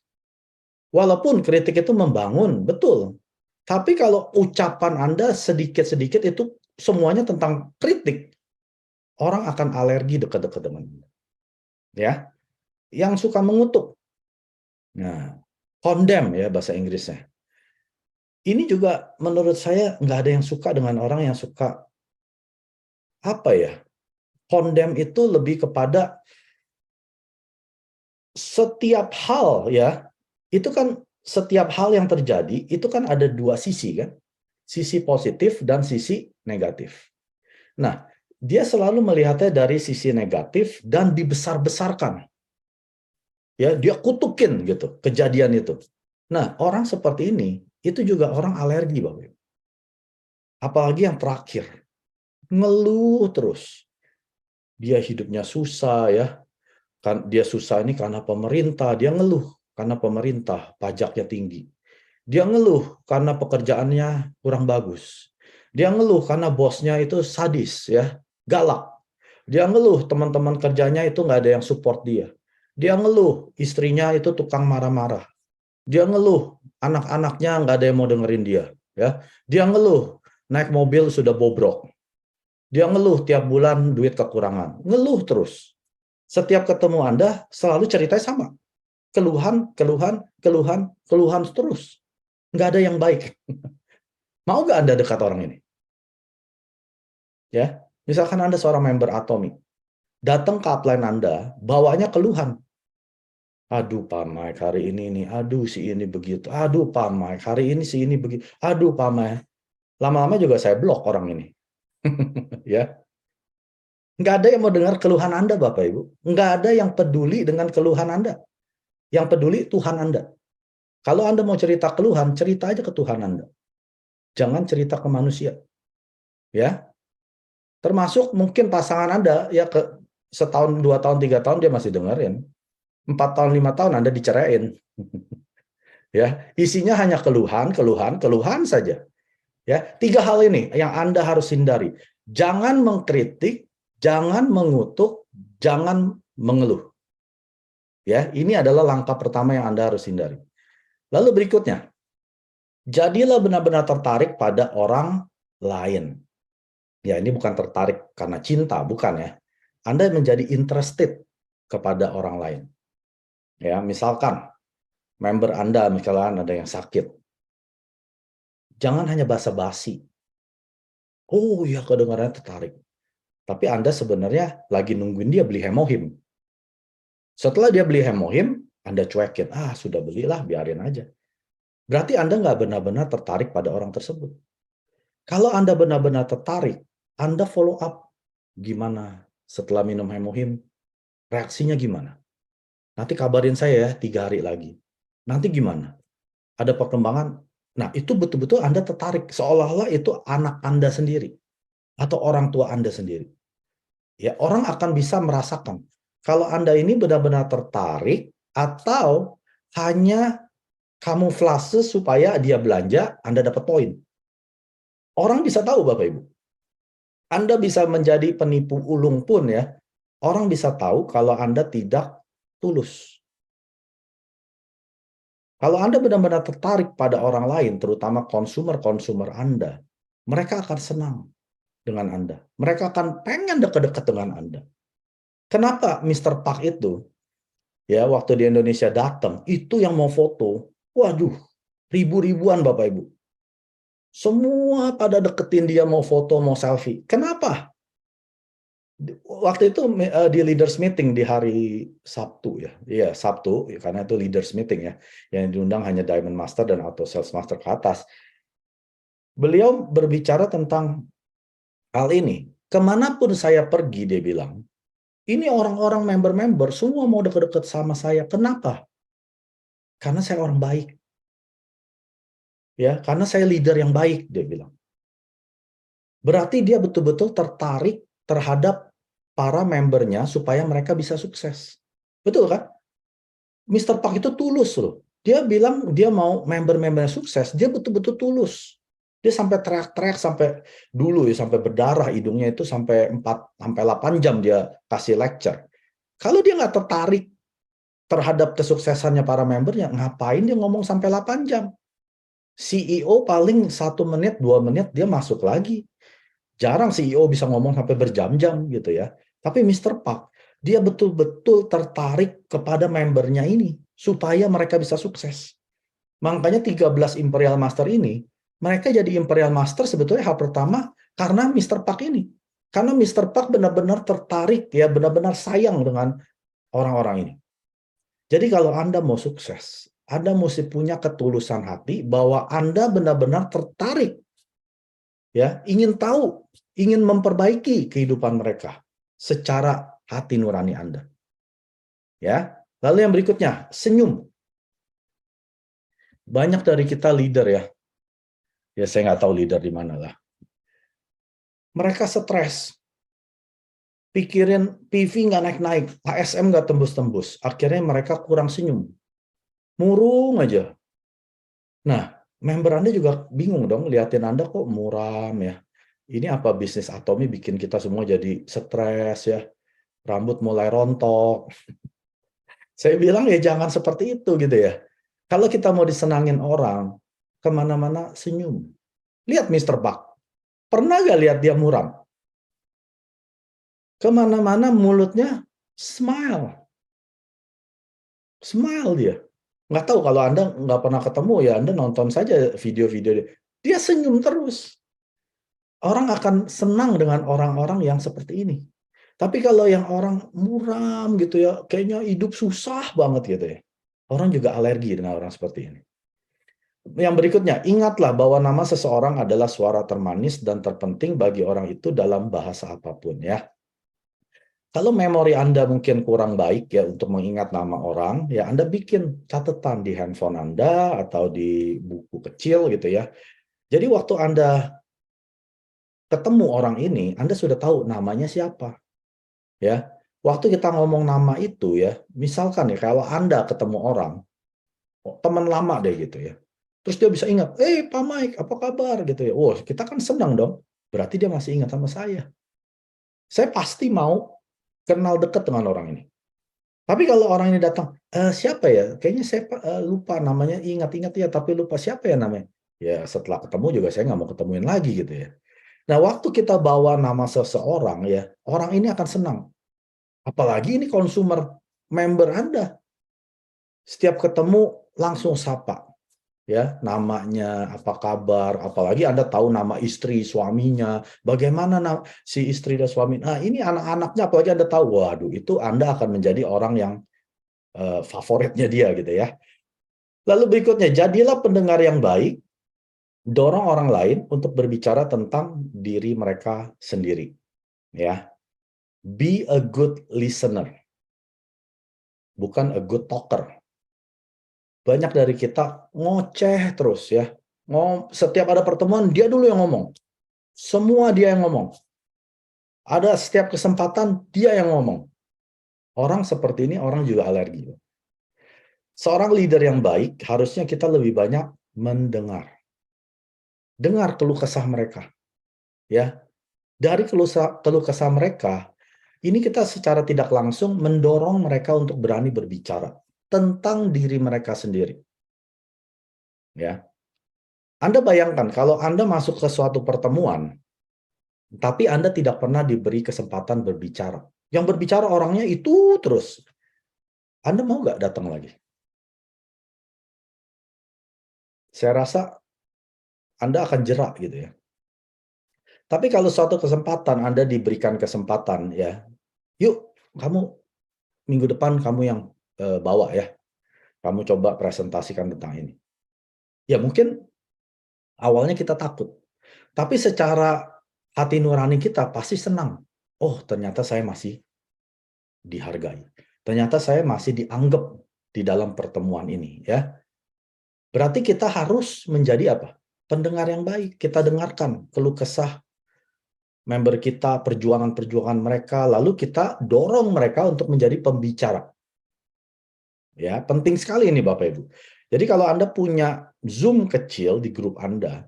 Walaupun kritik itu membangun, betul. Tapi kalau ucapan Anda sedikit-sedikit itu semuanya tentang kritik, orang akan alergi dekat-dekat dengan Anda. Ya, yang suka mengutuk. Nah, condemn ya bahasa Inggrisnya. Ini juga menurut saya nggak ada yang suka dengan orang yang suka apa ya? Condemn itu lebih kepada setiap hal ya. Itu kan setiap hal yang terjadi itu kan ada dua sisi kan. Sisi positif dan sisi negatif. Nah, dia selalu melihatnya dari sisi negatif dan dibesar-besarkan. Ya, dia kutukin gitu kejadian itu. Nah, orang seperti ini itu juga orang alergi, Bapak Ibu. Apalagi yang terakhir, ngeluh terus. Dia hidupnya susah ya. Kan dia susah ini karena pemerintah, dia ngeluh karena pemerintah pajaknya tinggi. Dia ngeluh karena pekerjaannya kurang bagus. Dia ngeluh karena bosnya itu sadis ya, galak. Dia ngeluh teman-teman kerjanya itu nggak ada yang support dia. Dia ngeluh istrinya itu tukang marah-marah. Dia ngeluh anak-anaknya nggak ada yang mau dengerin dia. Ya, dia ngeluh naik mobil sudah bobrok. Dia ngeluh tiap bulan duit kekurangan. Ngeluh terus. Setiap ketemu Anda selalu ceritanya sama. Keluhan, keluhan, keluhan, keluhan terus. Nggak ada yang baik. Mau nggak Anda dekat orang ini? Ya, misalkan Anda seorang member Atomi, datang ke upline Anda, bawanya keluhan. Aduh Pak Mike, hari ini nih, aduh si ini begitu, aduh Pak Mike, hari ini si ini begitu, aduh Pak Mike. Lama-lama juga saya blok orang ini. Ya, nggak ada yang mau dengar keluhan Anda, Bapak Ibu. Nggak ada yang peduli dengan keluhan Anda. Yang peduli Tuhan Anda. Kalau Anda mau cerita keluhan, cerita aja ke Tuhan Anda. Jangan cerita ke manusia. Ya, termasuk mungkin pasangan Anda, ya setahun, 2 tahun, 3 tahun dia masih dengerin. 4 tahun, 5 tahun Anda diceraiin. Ya, isinya hanya keluhan, keluhan, keluhan saja. Ya, 3 hal ini yang Anda harus hindari. Jangan mengkritik, jangan mengutuk, jangan mengeluh. Ya, ini adalah langkah pertama yang Anda harus hindari. Lalu berikutnya, jadilah benar-benar tertarik pada orang lain. Ya, ini bukan tertarik karena cinta, bukan ya. Anda menjadi interested kepada orang lain. Ya, misalkan member Anda, misalkan ada yang sakit. Jangan hanya basa-basi. Oh ya, kedengarannya tertarik. Tapi Anda sebenarnya lagi nungguin dia beli hemohim. Setelah dia beli hemohim, Anda cuekin. Sudah belilah, biarin aja. Berarti Anda nggak benar-benar tertarik pada orang tersebut. Kalau Anda benar-benar tertarik, Anda follow up. Gimana setelah minum hemohim? Reaksinya gimana? Nanti kabarin saya ya 3 hari lagi. Nanti gimana? Ada perkembangan? Nah, itu betul-betul Anda tertarik. Seolah-olah itu anak Anda sendiri. Atau orang tua Anda sendiri. Ya, orang akan bisa merasakan. Kalau Anda ini benar-benar tertarik, atau hanya kamuflase supaya dia belanja, Anda dapat poin. Orang bisa tahu, Bapak Ibu. Anda bisa menjadi penipu ulung pun ya. Orang bisa tahu kalau Anda tidak tulus. Kalau Anda benar-benar tertarik pada orang lain, terutama konsumer-konsumer Anda, mereka akan senang dengan Anda. Mereka akan pengen dekat-dekat dengan Anda. Kenapa Mr. Park itu, ya waktu di Indonesia datang, itu yang mau foto, waduh, ribu-ribuan Bapak Ibu. Semua pada deketin dia, mau foto, mau selfie. Kenapa? Waktu itu di leaders meeting di hari Sabtu ya. Iya, Sabtu, karena itu leaders meeting ya. Yang diundang hanya Diamond Master dan Auto Sales Master ke atas. Beliau berbicara tentang hal ini. Kemanapun saya pergi, dia bilang, ini orang-orang member-member semua mau deket-deket sama saya. Kenapa? Karena saya orang baik. Ya, karena saya leader yang baik, dia bilang. Berarti dia betul-betul tertarik terhadap para membernya supaya mereka bisa sukses. Betul kan? Mr. Park itu tulus loh. Dia bilang dia mau member-membernya sukses, dia betul-betul tulus. Dia sampai teriak-teriak sampai dulu ya, sampai berdarah hidungnya itu sampai 4 sampai 8 jam dia kasih lecture. Kalau dia nggak tertarik terhadap kesuksesannya para membernya, ngapain dia ngomong sampai 8 jam? CEO paling 1 menit, 2 menit dia masuk lagi. Jarang CEO bisa ngomong sampai berjam-jam gitu ya. Tapi Mr. Park, dia betul-betul tertarik kepada membernya ini supaya mereka bisa sukses. Makanya 13 Imperial Master ini, mereka jadi Imperial Master sebetulnya hal pertama karena Mr. Park ini. Karena Mr. Park benar-benar tertarik, ya benar-benar sayang dengan orang-orang ini. Jadi kalau Anda mau sukses, Anda mesti punya ketulusan hati bahwa Anda benar-benar tertarik, ya ingin tahu, ingin memperbaiki kehidupan mereka secara hati nurani Anda. Ya, lalu yang berikutnya, senyum. Banyak dari kita leader ya. Ya saya nggak tahu leader di mana lah. Mereka stres. Pikirin PV nggak naik-naik, ASM nggak tembus-tembus. Akhirnya mereka kurang senyum. Murung aja. Nah, member Anda juga bingung dong, liatin Anda kok muram ya. Ini apa bisnis Atomi bikin kita semua jadi stres ya. Rambut mulai rontok. Saya bilang ya jangan seperti itu gitu ya. Kalau kita mau disenangin orang, kemana-mana senyum. Lihat Mr. Buck. Pernah nggak lihat dia muram? Kemana-mana mulutnya smile. Smile dia. Nggak tahu kalau Anda nggak pernah ketemu ya Anda nonton saja video-video dia. Dia senyum terus. Orang akan senang dengan orang-orang yang seperti ini. Tapi kalau yang orang muram gitu ya, kayaknya hidup susah banget gitu ya. Orang juga alergi dengan orang seperti ini. Yang berikutnya, ingatlah bahwa nama seseorang adalah suara termanis dan terpenting bagi orang itu dalam bahasa apapun ya. Kalau memori Anda mungkin kurang baik ya untuk mengingat nama orang, ya Anda bikin catatan di handphone Anda atau di buku kecil gitu ya. Jadi waktu Anda ketemu orang ini, Anda sudah tahu namanya siapa. Ya, waktu kita ngomong nama itu ya, misalkan ya kalau Anda ketemu orang, teman lama deh gitu ya. Terus dia bisa ingat, Pak Mike, apa kabar gitu ya. Wah, kita kan senang dong. Berarti dia masih ingat sama saya. Saya pasti mau kenal dekat dengan orang ini. Tapi kalau orang ini datang, siapa ya? Kayaknya saya lupa namanya, ingat-ingat ya, tapi lupa siapa ya namanya. Ya setelah ketemu juga saya nggak mau ketemuin lagi gitu ya. Nah waktu kita bawa nama seseorang ya, orang ini akan senang. Apalagi ini consumer member Anda. Setiap ketemu langsung sapa. Ya, namanya, apa kabar, apalagi Anda tahu nama istri, suaminya, bagaimana si istri dan suami. Nah, ini anak-anaknya apalagi Anda tahu, waduh, itu Anda akan menjadi orang yang favoritnya dia gitu ya. Lalu berikutnya, jadilah pendengar yang baik, dorong orang lain untuk berbicara tentang diri mereka sendiri. Ya, be a good listener. bukan a good talker. Banyak dari kita ngoceh terus ya. Setiap ada pertemuan, dia dulu yang ngomong. Semua dia yang ngomong. Ada setiap kesempatan, dia yang ngomong. Orang seperti ini, orang juga alergi. Seorang leader yang baik, harusnya kita lebih banyak mendengar. Dengar keluh kesah mereka. Ya, dari keluh kesah mereka, ini kita secara tidak langsung mendorong mereka untuk berani berbicara tentang diri mereka sendiri. Ya, Anda bayangkan kalau Anda masuk ke suatu pertemuan, tapi Anda tidak pernah diberi kesempatan berbicara. Yang berbicara orangnya itu terus. Anda mau nggak datang lagi? Saya rasa Anda akan jerak gitu ya. Tapi kalau suatu kesempatan Anda diberikan kesempatan ya, yuk kamu minggu depan kamu yang bawa ya. Kamu coba presentasikan tentang ini. Ya mungkin awalnya kita takut. Tapi secara hati nurani kita pasti senang. Oh, ternyata saya masih dihargai. Ternyata saya masih dianggap di dalam pertemuan ini ya. Berarti kita harus menjadi apa? Pendengar yang baik. Kita dengarkan keluh kesah member kita, perjuangan-perjuangan mereka, lalu kita dorong mereka untuk menjadi pembicara. Ya, penting sekali ini Bapak Ibu. Jadi kalau Anda punya Zoom kecil di grup Anda,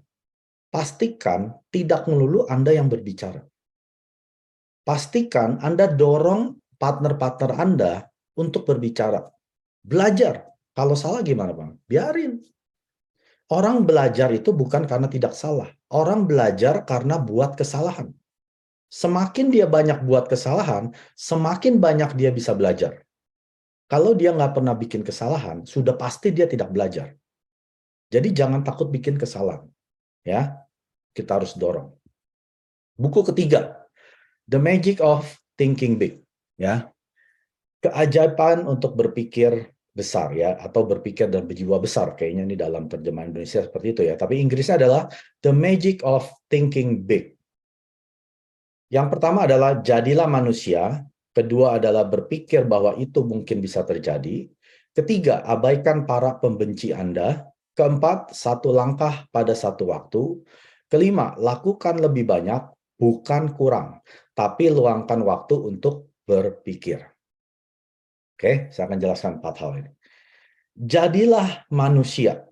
pastikan tidak melulu Anda yang berbicara. Pastikan Anda dorong partner-partner Anda untuk berbicara. Belajar. Kalau salah gimana, Bang? Biarin. Orang belajar itu bukan karena tidak salah. Orang belajar karena buat kesalahan. Semakin dia banyak buat kesalahan, semakin banyak dia bisa belajar. Kalau dia nggak pernah bikin kesalahan, sudah pasti dia tidak belajar. Jadi jangan takut bikin kesalahan. Ya, kita harus dorong. Buku ketiga, The Magic of Thinking Big. Ya, keajaiban untuk berpikir besar ya, atau berpikir dan berjiwa besar. Kayaknya ini dalam terjemahan Indonesia seperti itu ya. Tapi Inggrisnya adalah The Magic of Thinking Big. Yang pertama adalah jadilah manusia. Kedua adalah berpikir bahwa itu mungkin bisa terjadi. Ketiga, abaikan para pembenci Anda. Keempat, satu langkah pada satu waktu. Kelima, lakukan lebih banyak, bukan kurang. Tapi luangkan waktu untuk berpikir. Oke, saya akan jelaskan 4 hal ini. Jadilah manusia.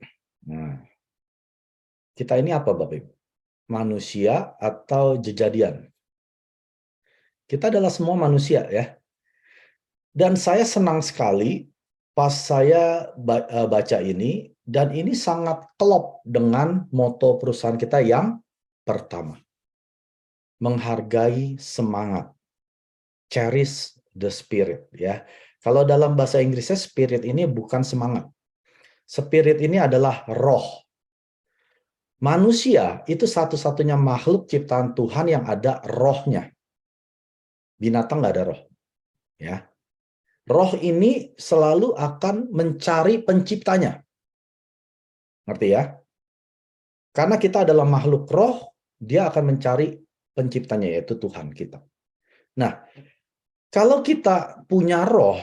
Nah, kita ini apa Bapak Ibu? Manusia atau jejadian? Kita adalah semua manusia ya. Dan saya senang sekali pas saya baca ini, dan ini sangat klop dengan moto perusahaan kita yang pertama. Menghargai semangat. Cherish the spirit ya. Kalau dalam bahasa Inggrisnya spirit ini bukan semangat. Spirit ini adalah roh. Manusia itu satu-satunya makhluk ciptaan Tuhan yang ada rohnya. Binatang nggak ada roh. Ya. Roh ini selalu akan mencari penciptanya. Ngerti ya? Karena kita adalah makhluk roh, dia akan mencari penciptanya, yaitu Tuhan kita. Nah, kalau kita punya roh,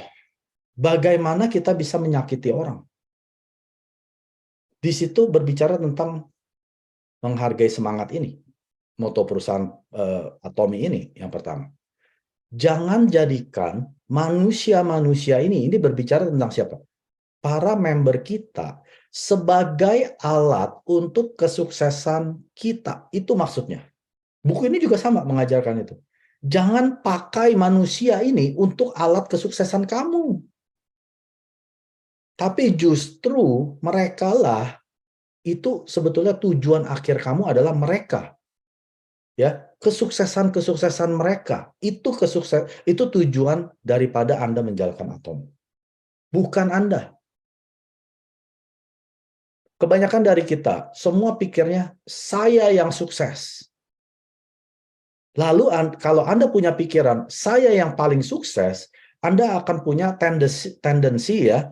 bagaimana kita bisa menyakiti orang? Di situ berbicara tentang menghargai semangat ini. Moto perusahaan Atomi ini yang pertama. Jangan jadikan manusia-manusia ini berbicara tentang siapa? Para member kita sebagai alat untuk kesuksesan kita. Itu maksudnya. Buku ini juga sama mengajarkan itu. Jangan pakai manusia ini untuk alat kesuksesan kamu. Tapi justru merekalah itu sebetulnya tujuan akhir kamu adalah mereka. Ya, kesuksesan-kesuksesan mereka itu tujuan daripada Anda menjalankan Atom. Bukan Anda. Kebanyakan dari kita semua pikirnya saya yang sukses. Lalu kalau Anda punya pikiran saya yang paling sukses, Anda akan punya tendensi ya,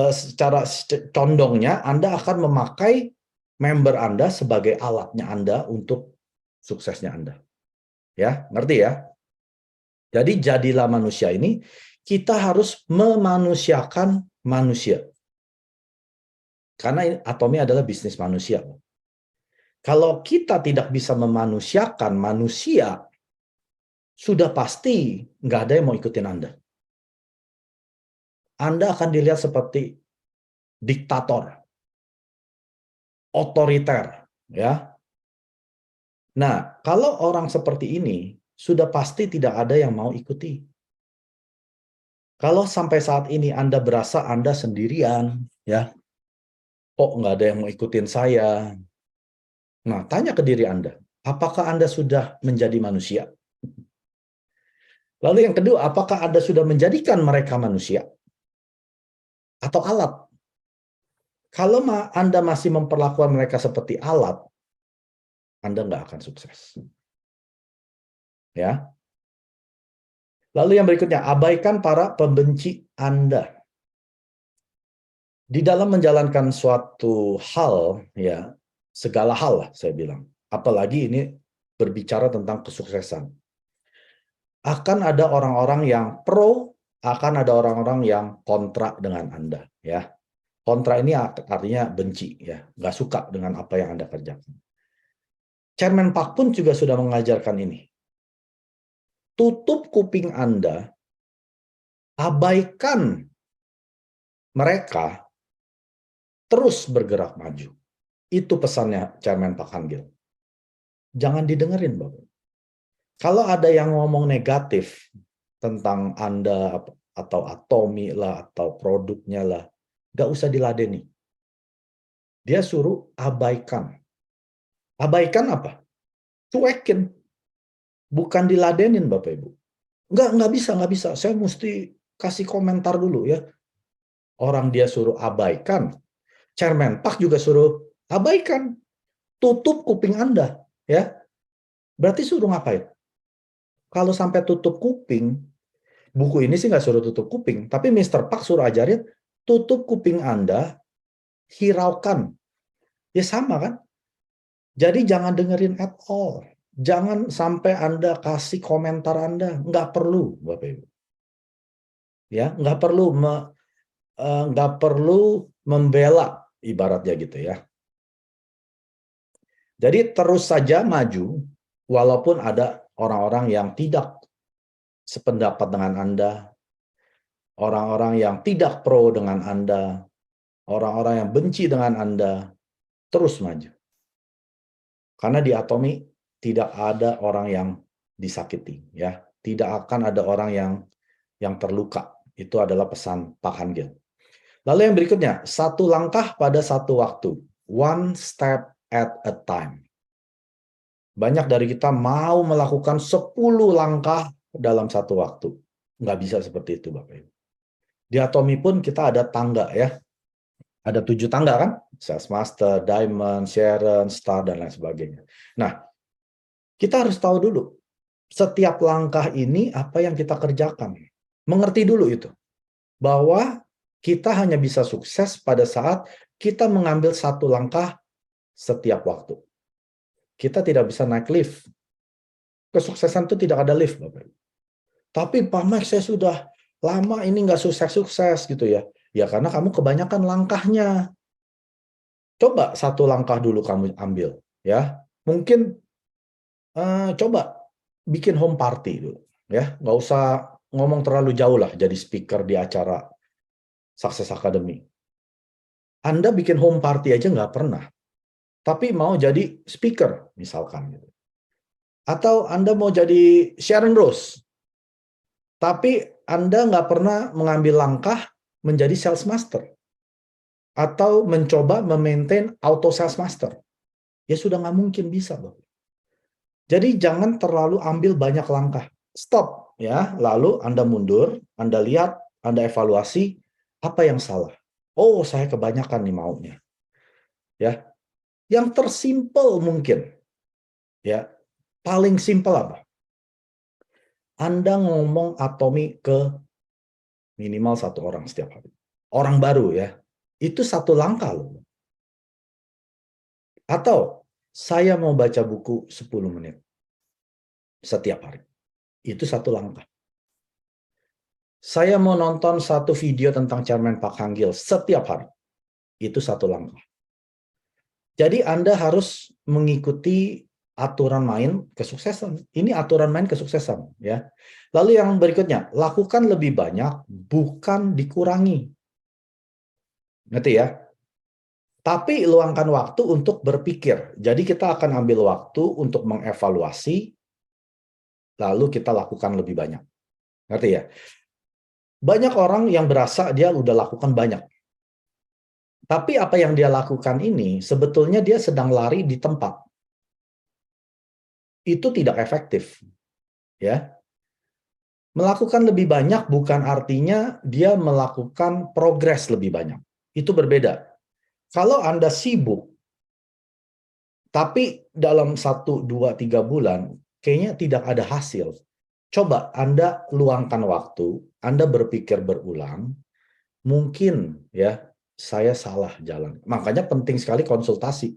secara condongnya Anda akan memakai member Anda sebagai alatnya Anda untuk suksesnya Anda. Ya, ngerti ya? Jadi jadilah manusia ini, kita harus memanusiakan manusia. Karena Atomi adalah bisnis manusia. Kalau kita tidak bisa memanusiakan manusia, sudah pasti nggak ada yang mau ikutin Anda. Anda akan dilihat seperti diktator, otoriter, ya. Nah, kalau orang seperti ini, sudah pasti tidak ada yang mau ikuti. Kalau sampai saat ini Anda berasa Anda sendirian, ya, kok nggak ada yang mau ikutin saya. Nah, tanya ke diri Anda, apakah Anda sudah menjadi manusia? Lalu yang kedua, apakah Anda sudah menjadikan mereka manusia? Atau alat? Kalau Anda masih memperlakukan mereka seperti alat, Anda nggak akan sukses. Ya. Lalu yang berikutnya, abaikan para pembenci Anda. Di dalam menjalankan suatu hal, ya, segala hal lah saya bilang. Apalagi ini berbicara tentang kesuksesan. Akan ada orang-orang yang pro, akan ada orang-orang yang kontra dengan Anda, ya. Kontra ini artinya benci, ya, nggak suka dengan apa yang Anda kerjakan. Chairman Park pun juga sudah mengajarkan ini. Tutup kuping Anda, abaikan mereka, terus bergerak maju. Itu pesannya Chairman Park Han-gil. Jangan didengerin, Bapak. Kalau ada yang ngomong negatif tentang Anda atau Atomi lah, atau produknya lah, nggak usah diladeni. Dia suruh abaikan. Abaikan apa? Cuekin. Bukan diladenin, Bapak Ibu. Nggak bisa, nggak bisa. Saya mesti kasih komentar dulu ya. Orang dia suruh abaikan. Chairman Park juga suruh abaikan. Tutup kuping Anda. Ya. Berarti suruh ngapain? Kalau sampai tutup kuping, buku ini sih nggak suruh tutup kuping, tapi Mr. Park suruh ajarin, tutup kuping Anda, hiraukan. Ya sama kan? Jadi jangan dengerin at all. Jangan sampai Anda kasih komentar Anda. Nggak perlu, Bapak Ibu. Ya, nggak perlu membela, ibaratnya gitu ya. Jadi terus saja maju, walaupun ada orang-orang yang tidak sependapat dengan Anda, orang-orang yang tidak pro dengan Anda, orang-orang yang benci dengan Anda, terus maju. Karena di Atomi tidak ada orang yang disakiti, ya. Tidak akan ada orang yang terluka. Itu adalah pesan Pak Han-gil. Lalu yang berikutnya, satu langkah pada satu waktu. One step at a time. Banyak dari kita mau melakukan 10 langkah dalam satu waktu. Nggak bisa seperti itu, Bapak Ibu. Di Atomi pun kita ada tangga ya. Ada 7 tangga kan? Sales Master, Diamond, Sharon, Star, dan lain sebagainya. Nah, kita harus tahu dulu, setiap langkah ini apa yang kita kerjakan. Mengerti dulu itu. Bahwa kita hanya bisa sukses pada saat kita mengambil satu langkah setiap waktu. Kita tidak bisa naik lift. Kesuksesan itu tidak ada lift, Bapak. Tapi Pak Max, saya sudah lama ini nggak sukses-sukses gitu ya. Ya karena kamu kebanyakan langkahnya. Coba satu langkah dulu kamu ambil, ya. Mungkin coba bikin home party dulu, ya. Nggak usah ngomong terlalu jauh lah jadi speaker di acara Success Academy. Anda bikin home party aja nggak pernah, tapi mau jadi speaker misalkan. Gitu. Atau Anda mau jadi Sharon Rose, tapi Anda nggak pernah mengambil langkah menjadi sales master. Atau mencoba memaintain auto sales master. Ya sudah nggak mungkin bisa, Bapak. Jadi jangan terlalu ambil banyak langkah. Stop, ya. Lalu Anda mundur, Anda lihat, Anda evaluasi apa yang salah. Oh, saya kebanyakan nih maunya. Ya. Yang tersimpel mungkin. Ya. Paling simpel apa? Anda ngomong Atomi ke minimal 1 orang setiap hari. Orang baru ya. Itu 1 langkah loh. Atau saya mau baca buku 10 menit setiap hari. Itu 1 langkah. Saya mau nonton satu video tentang Chairman Park Hang-gil setiap hari. Itu satu langkah. Jadi Anda harus mengikuti aturan main kesuksesan. Ini aturan main kesuksesan, ya. Lalu yang berikutnya, lakukan lebih banyak, bukan dikurangi. Ngerti ya? Tapi luangkan waktu untuk berpikir. Jadi kita akan ambil waktu untuk mengevaluasi, lalu kita lakukan lebih banyak. Ngerti ya? Banyak orang yang berasa dia udah lakukan banyak. Tapi apa yang dia lakukan ini, sebetulnya dia sedang lari di tempat. Itu tidak efektif. Ya. Melakukan lebih banyak bukan artinya dia melakukan progres lebih banyak. Itu berbeda. Kalau Anda sibuk, tapi dalam 1, 2, 3 bulan, kayaknya tidak ada hasil. Coba Anda luangkan waktu, Anda berpikir berulang, mungkin ya saya salah jalan. Makanya penting sekali konsultasi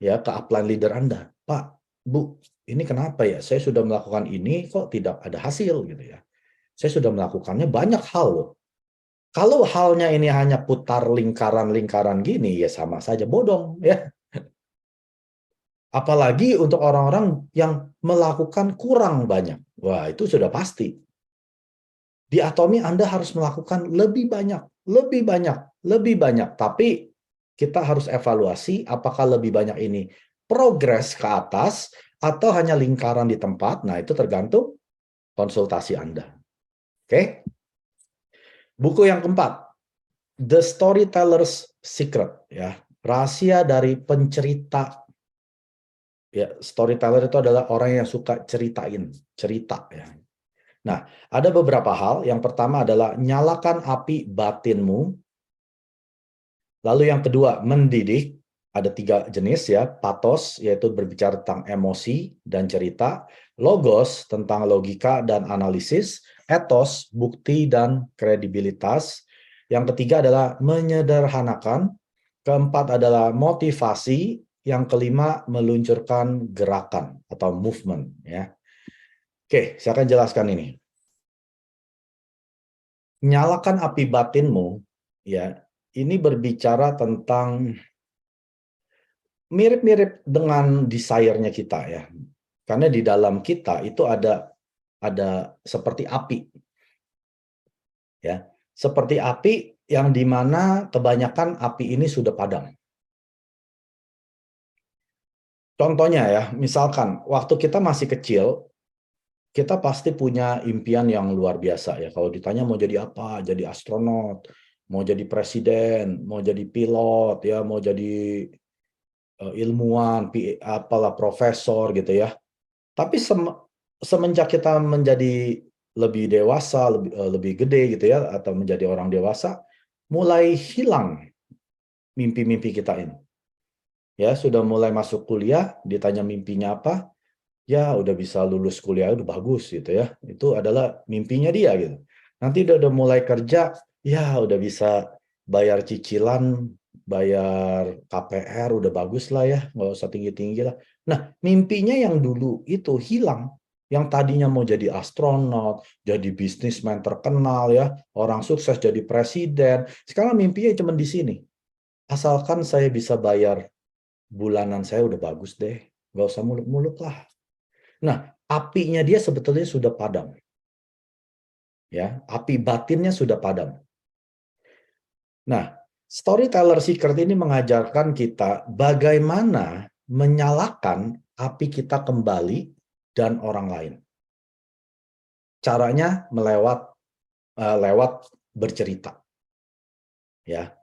ya ke upline leader Anda. Pak, Bu, ini kenapa ya? Saya sudah melakukan ini kok tidak ada hasil gitu ya. Saya sudah melakukannya banyak hal loh. Kalau halnya ini hanya putar lingkaran-lingkaran gini, ya sama saja bodong ya. Apalagi untuk orang-orang yang melakukan kurang banyak. Wah, itu sudah pasti. Di Atomi Anda harus melakukan lebih banyak, lebih banyak, lebih banyak. Tapi kita harus evaluasi apakah lebih banyak ini progres ke atas atau hanya lingkaran di tempat. Nah, itu tergantung konsultasi Anda. Oke? Buku yang keempat, The Storyteller's Secret, ya. Rahasia dari pencerita. Ya, storyteller itu adalah orang yang suka ceritain, cerita ya. Nah, ada beberapa hal. Yang pertama adalah nyalakan api batinmu. Lalu yang kedua, mendidik. Ada 3 jenis ya. Pathos, yaitu berbicara tentang emosi dan cerita. Logos, tentang logika dan analisis. Ethos, bukti dan kredibilitas. Yang ketiga adalah menyederhanakan. Keempat adalah motivasi. Yang kelima, meluncurkan gerakan atau movement. Ya. Oke, saya akan jelaskan ini. Nyalakan api batinmu, ya, ini berbicara tentang mirip-mirip dengan desire-nya kita ya. Karena di dalam kita itu ada seperti api. Ya. Seperti api yang dimana kebanyakan api ini sudah padam. Contohnya ya, misalkan waktu kita masih kecil, kita pasti punya impian yang luar biasa ya. Kalau ditanya mau jadi apa, jadi astronot, mau jadi presiden, mau jadi pilot ya, mau jadi ilmuwan, apalah profesor gitu ya. Tapi semenjak kita menjadi lebih dewasa, lebih gede gitu ya, atau menjadi orang dewasa, mulai hilang mimpi-mimpi kita ini. Ya, sudah mulai masuk kuliah, ditanya mimpinya apa, ya udah bisa lulus kuliah udah bagus gitu ya. Itu adalah mimpinya dia gitu. Nanti udah mulai kerja, ya udah bisa bayar cicilan, bayar KPR udah bagus lah ya, nggak usah tinggi-tinggi lah. Nah, mimpinya yang dulu itu hilang. Yang tadinya mau jadi astronot, jadi bisnismen terkenal ya, orang sukses jadi presiden. Sekarang mimpinya cuma di sini. Asalkan saya bisa bayar bulanan saya udah bagus deh. Nggak usah muluk-muluk lah. Nah, apinya dia sebetulnya sudah padam. Ya, api batinnya sudah padam. Nah, Storyteller Secret ini mengajarkan kita bagaimana menyalakan api kita kembali dan orang lain. Caranya lewat bercerita. Ya.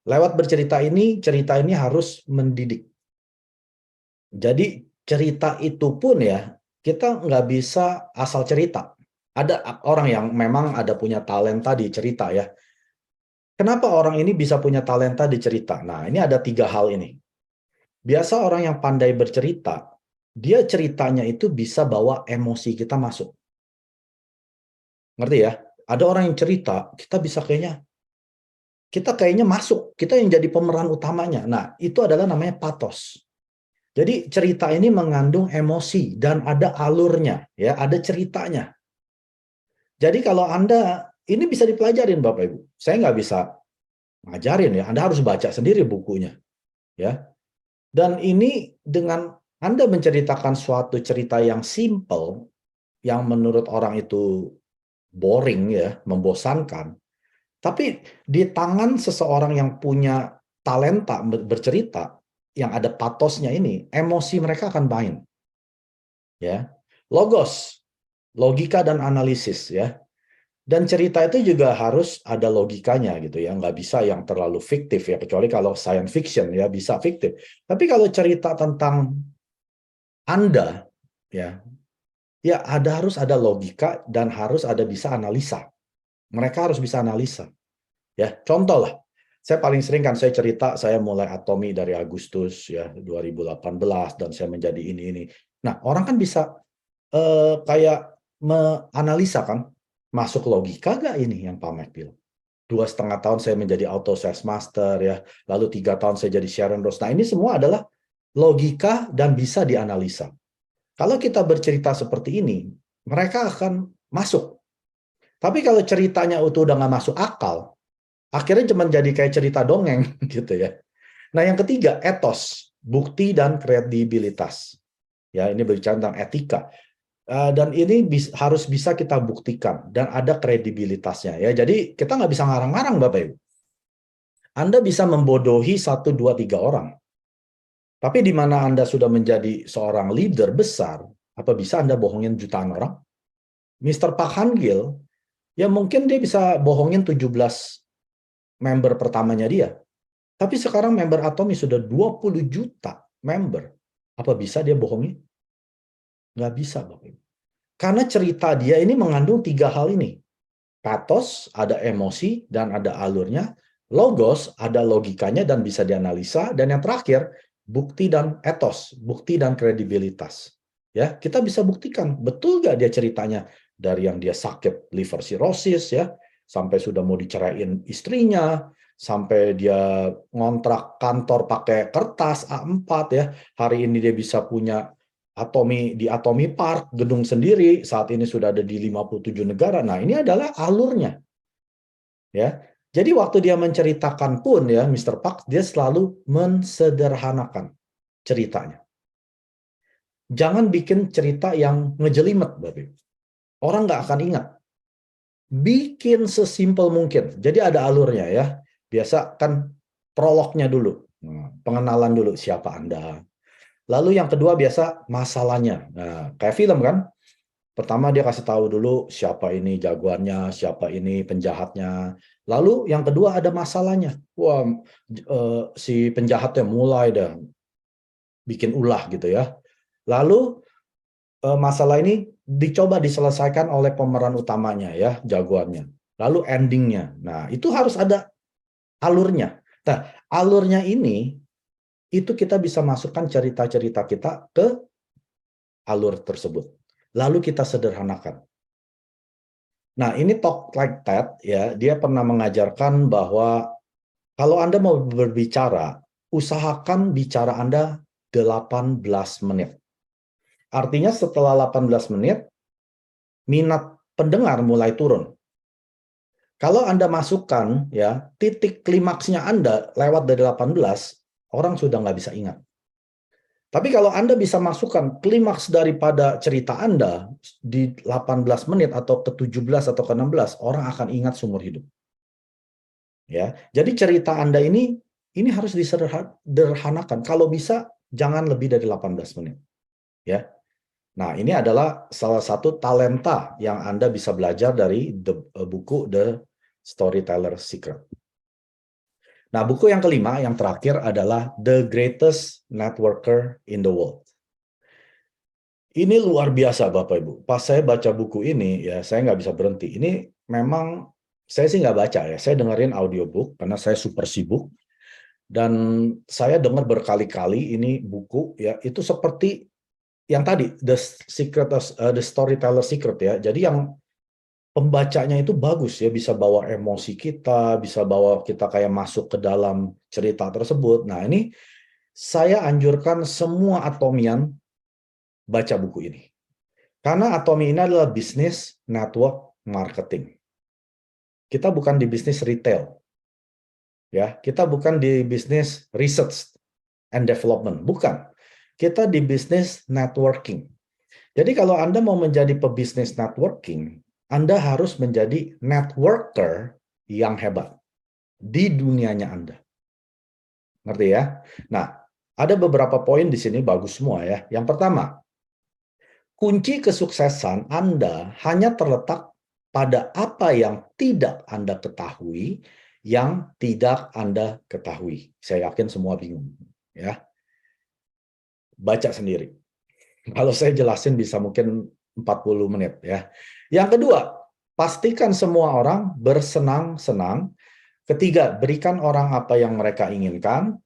Lewat bercerita ini, cerita ini harus mendidik. Jadi cerita itu pun ya, kita nggak bisa asal cerita. Ada orang yang memang ada punya talenta di cerita ya. Kenapa orang ini bisa punya talenta di cerita? Nah, ini ada 3 hal ini. Biasa orang yang pandai bercerita, dia ceritanya itu bisa bawa emosi kita masuk. Ngerti ya? Ada orang yang cerita, kita kayaknya masuk, kita yang jadi pemeran utamanya. Nah, itu adalah namanya pathos. Jadi cerita ini mengandung emosi dan ada alurnya, ya, ada ceritanya. Jadi kalau Anda, ini bisa dipelajarin Bapak Ibu. Saya nggak bisa ngajarin ya, Anda harus baca sendiri bukunya. Ya. Dan ini dengan Anda menceritakan suatu cerita yang simple, yang menurut orang itu boring ya, membosankan. Tapi di tangan seseorang yang punya talenta bercerita, yang ada patosnya ini, emosi mereka akan main. Ya. Logos, logika dan analisis ya. Dan cerita itu juga harus ada logikanya gitu ya, nggak bisa yang terlalu fiktif ya, kecuali kalau science fiction ya bisa fiktif. Tapi kalau cerita tentang Anda ya, ya harus ada logika dan harus ada bisa analisa. Mereka harus bisa analisa. Ya, contoh lah. Saya paling sering kan saya cerita saya mulai Atomi dari Agustus ya 2018 dan saya menjadi ini. Nah, orang kan bisa kayak menganalisa kan, masuk logika nggak ini yang Pak Mac bilang. 2,5 tahun saya menjadi auto sales master ya, lalu 3 tahun saya jadi Sharon Rose. Nah ini semua adalah logika dan bisa dianalisa. Kalau kita bercerita seperti ini, mereka akan masuk. Tapi kalau ceritanya itu udah nggak masuk akal, akhirnya cuma jadi kayak cerita dongeng gitu ya. Nah yang ketiga, etos, bukti dan kredibilitas. Ya ini berbicara tentang etika. Dan ini harus bisa kita buktikan dan ada kredibilitasnya ya. Jadi kita nggak bisa ngarang-ngarang Bapak Ibu. Anda bisa membodohi 1, 2, 3 orang. Tapi di mana Anda sudah menjadi seorang leader besar, apa bisa Anda bohongin jutaan orang? Mr. Park Han-gil, ya mungkin dia bisa bohongin 17 member pertamanya dia. Tapi sekarang member Atomi sudah 20 juta member. Apa bisa dia bohongin? Nggak bisa Bapak Ibu. Karena cerita dia ini mengandung 3 hal ini. Pathos, ada emosi, dan ada alurnya. Logos, ada logikanya dan bisa dianalisa. Dan yang terakhir, bukti dan etos, bukti dan kredibilitas. Ya, kita bisa buktikan, betul nggak dia ceritanya dari yang dia sakit liver cirrhosis, ya, sampai sudah mau diceraiin istrinya, sampai dia ngontrak kantor pakai kertas A4, ya, hari ini dia bisa punya di Atomi Park, gedung sendiri, saat ini sudah ada di 57 negara. Nah, ini adalah alurnya. Ya. Jadi waktu dia menceritakan pun ya, Mr. Park, dia selalu mensederhanakan ceritanya. Jangan bikin cerita yang ngejelimet, Bapak. Orang nggak akan ingat. Bikin sesimpel mungkin. Jadi ada alurnya ya. Biasa kan prolognya dulu. Pengenalan dulu siapa Anda. Lalu yang kedua biasa masalahnya. Nah, kayak film kan. Pertama dia kasih tahu dulu siapa ini jagoannya, siapa ini penjahatnya. Lalu yang kedua ada masalahnya. Wah, si penjahatnya mulai dah bikin ulah gitu ya. Lalu masalah ini dicoba diselesaikan oleh pemeran utamanya ya, jagoannya. Lalu endingnya. Nah, itu harus ada alurnya. Nah, alurnya ini itu kita bisa masukkan cerita-cerita kita ke alur tersebut. Lalu kita sederhanakan. Nah, ini Talk Like That ya, dia pernah mengajarkan bahwa kalau Anda mau berbicara, usahakan bicara Anda 18 menit. Artinya setelah 18 menit, minat pendengar mulai turun. Kalau Anda masukkan ya, titik klimaksnya Anda lewat dari 18, orang sudah nggak bisa ingat. Tapi kalau Anda bisa masukkan klimaks daripada cerita Anda di 18 menit atau ke 17 atau ke 16, orang akan ingat seumur hidup. Ya. Jadi cerita Anda ini harus disederhanakan. Kalau bisa jangan lebih dari 18 menit. Ya. Nah, ini adalah salah satu talenta yang Anda bisa belajar dari buku The Storyteller Secret. Nah, buku yang kelima, yang terakhir adalah The Greatest Networker in the World. Ini luar biasa, Bapak Ibu. Pas saya baca buku ini, ya saya nggak bisa berhenti. Ini memang, saya sih nggak baca ya. Saya dengerin audiobook, karena saya super sibuk. Dan saya dengar berkali-kali ini buku, ya itu seperti yang tadi, The Storyteller Secret ya. Jadi yang pembacanya itu bagus ya, bisa bawa emosi kita, bisa bawa kita kayak masuk ke dalam cerita tersebut. Nah ini saya anjurkan semua atomian baca buku ini. Karena Atomi ini adalah bisnis, network, marketing. Kita bukan di bisnis retail. Ya, kita bukan di bisnis research and development, bukan. Kita di bisnis networking. Jadi kalau Anda mau menjadi pebisnis networking, Anda harus menjadi networker yang hebat di dunianya Anda. Ngerti ya? Nah, ada beberapa poin di sini bagus semua ya. Yang pertama, kunci kesuksesan Anda hanya terletak pada apa yang tidak Anda ketahui, yang tidak Anda ketahui. Saya yakin semua bingung. Ya, baca sendiri. Kalau saya jelasin bisa mungkin 40 menit ya. Yang kedua, pastikan semua orang bersenang-senang. Ketiga, berikan orang apa yang mereka inginkan.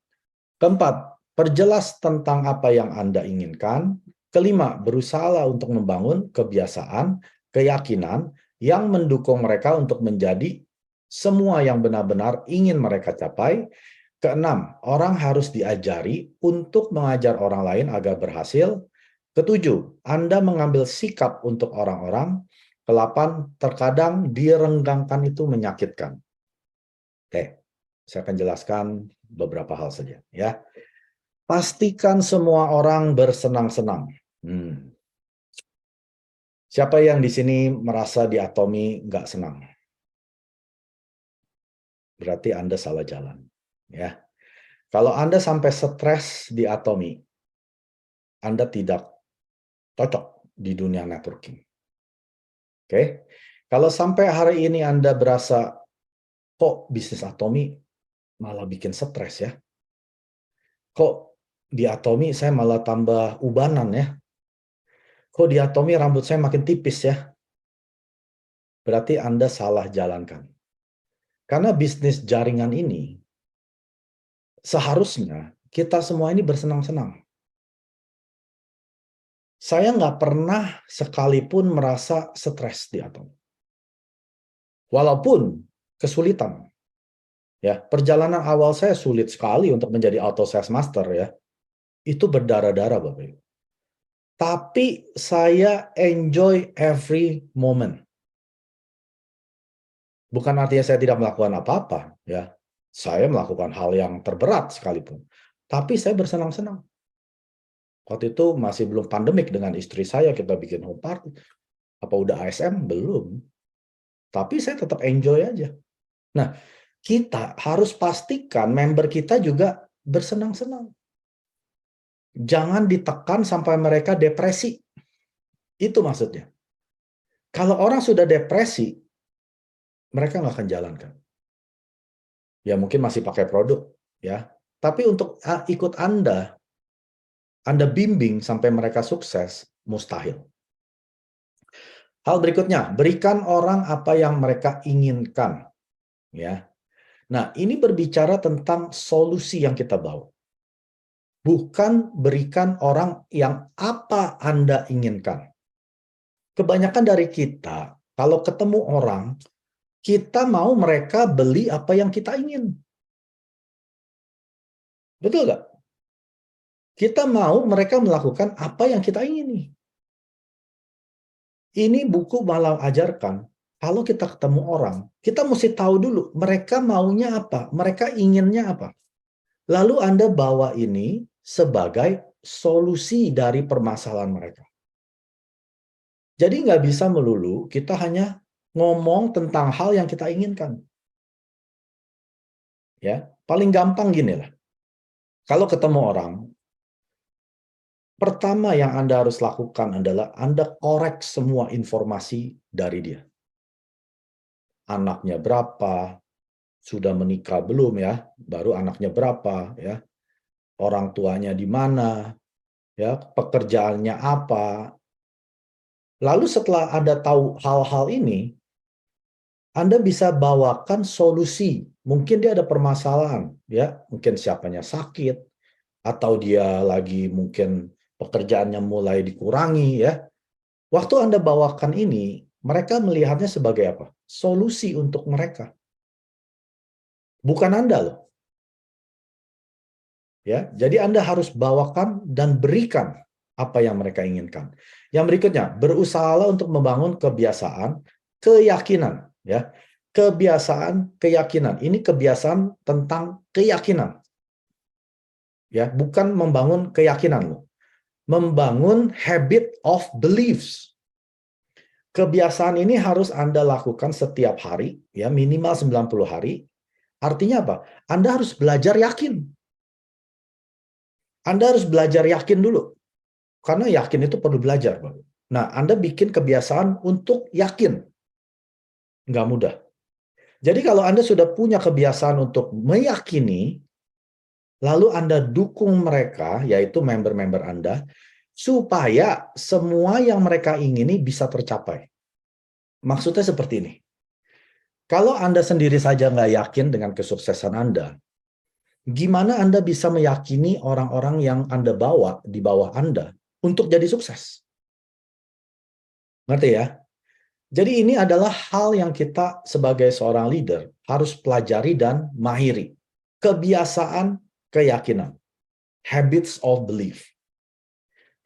Keempat, perjelas tentang apa yang Anda inginkan. Kelima, berusaha untuk membangun kebiasaan, keyakinan yang mendukung mereka untuk menjadi semua yang benar-benar ingin mereka capai. Keenam, orang harus diajari untuk mengajar orang lain agar berhasil. Ketujuh, Anda mengambil sikap untuk orang-orang. Kedelapan, terkadang direnggangkan itu menyakitkan. Oke, saya akan jelaskan beberapa hal saja ya. Pastikan semua orang bersenang-senang. Siapa yang di sini merasa di Atomi nggak senang? Berarti Anda salah jalan. Ya. Kalau Anda sampai stres di Atomi, Anda tidak cocok di dunia networking. Oke? Kalau sampai hari ini Anda berasa, kok bisnis Atomi malah bikin stres ya? Kok di Atomi saya malah tambah ubanan ya? Kok di Atomi rambut saya makin tipis ya? Berarti Anda salah jalankan. Karena bisnis jaringan ini, seharusnya kita semua ini bersenang-senang. Saya nggak pernah sekalipun merasa stres di Atomi. Walaupun kesulitan. Ya, perjalanan awal saya sulit sekali untuk menjadi auto sales master ya. Itu berdarah-darah Bapak Ibu. Tapi saya enjoy every moment. Bukan artinya saya tidak melakukan apa-apa ya. Saya melakukan hal yang terberat sekalipun. Tapi saya bersenang-senang. Waktu itu masih belum pandemik, dengan istri saya kita bikin home party. Apa udah ASM? Belum. Tapi saya tetap enjoy aja. Nah, kita harus pastikan member kita juga bersenang-senang. Jangan ditekan sampai mereka depresi. Itu maksudnya. Kalau orang sudah depresi, mereka nggak akan jalankan. Ya mungkin masih pakai produk, ya. Tapi untuk ikut Anda bimbing sampai mereka sukses, mustahil. Hal berikutnya, berikan orang apa yang mereka inginkan. Ya. Nah, ini berbicara tentang solusi yang kita bawa. Bukan berikan orang yang apa Anda inginkan. Kebanyakan dari kita, kalau ketemu orang, kita mau mereka beli apa yang kita ingin. Betul nggak? Kita mau mereka melakukan apa yang kita ingini. Ini buku malah ajarkan, kalau kita ketemu orang, kita mesti tahu dulu mereka maunya apa, mereka inginnya apa. Lalu Anda bawa ini sebagai solusi dari permasalahan mereka. Jadi nggak bisa melulu kita hanya ngomong tentang hal yang kita inginkan. Ya, paling gampang gini lah. Kalau ketemu orang, pertama yang Anda harus lakukan adalah Anda korek semua informasi dari dia. Anaknya berapa, sudah menikah belum ya, baru anaknya berapa ya, orang tuanya di mana, ya, pekerjaannya apa. Lalu setelah Anda tahu hal-hal ini, Anda bisa bawakan solusi. Mungkin dia ada permasalahan, ya, mungkin siapanya sakit, atau dia lagi mungkin pekerjaannya mulai dikurangi, ya. Waktu Anda bawakan ini, mereka melihatnya sebagai apa? Solusi untuk mereka. Bukan Anda loh. Ya, jadi Anda harus bawakan dan berikan apa yang mereka inginkan. Yang berikutnya, berusahalah untuk membangun kebiasaan keyakinan, ya. Kebiasaan, keyakinan. Ini kebiasaan tentang keyakinan. Ya, bukan membangun keyakinan loh. Membangun habit of beliefs. Kebiasaan ini harus Anda lakukan setiap hari, ya, minimal 90 hari. Artinya apa? Anda harus belajar yakin. Anda harus belajar yakin dulu. Karena yakin itu perlu belajar, Bapak. Nah, Anda bikin kebiasaan untuk yakin. Nggak mudah. Jadi kalau Anda sudah punya kebiasaan untuk meyakini, lalu Anda dukung mereka, yaitu member-member Anda, supaya semua yang mereka ingini bisa tercapai. Maksudnya seperti ini. Kalau Anda sendiri saja nggak yakin dengan kesuksesan Anda, gimana Anda bisa meyakini orang-orang yang Anda bawa di bawah Anda untuk jadi sukses? Ngerti ya? Jadi ini adalah hal yang kita sebagai seorang leader harus pelajari dan mahiri. Kebiasaan keyakinan. Habits of belief.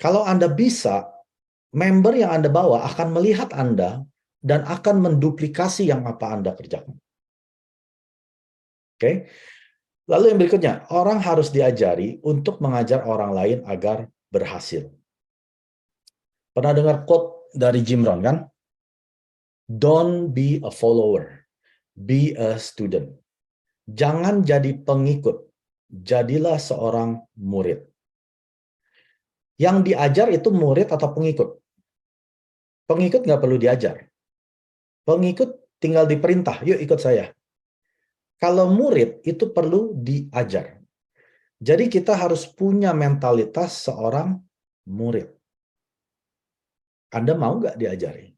Kalau Anda bisa, member yang Anda bawa akan melihat Anda dan akan menduplikasi yang apa Anda kerjakan. Oke? Lalu yang berikutnya, orang harus diajari untuk mengajar orang lain agar berhasil. Pernah dengar quote dari Jim Rohn kan? Don't be a follower, be a student. Jangan jadi pengikut, jadilah seorang murid. Yang diajar itu murid atau pengikut? Pengikut nggak perlu diajar. Pengikut tinggal diperintah, yuk ikut saya. Kalau murid itu perlu diajar. Jadi kita harus punya mentalitas seorang murid. Anda mau nggak diajari?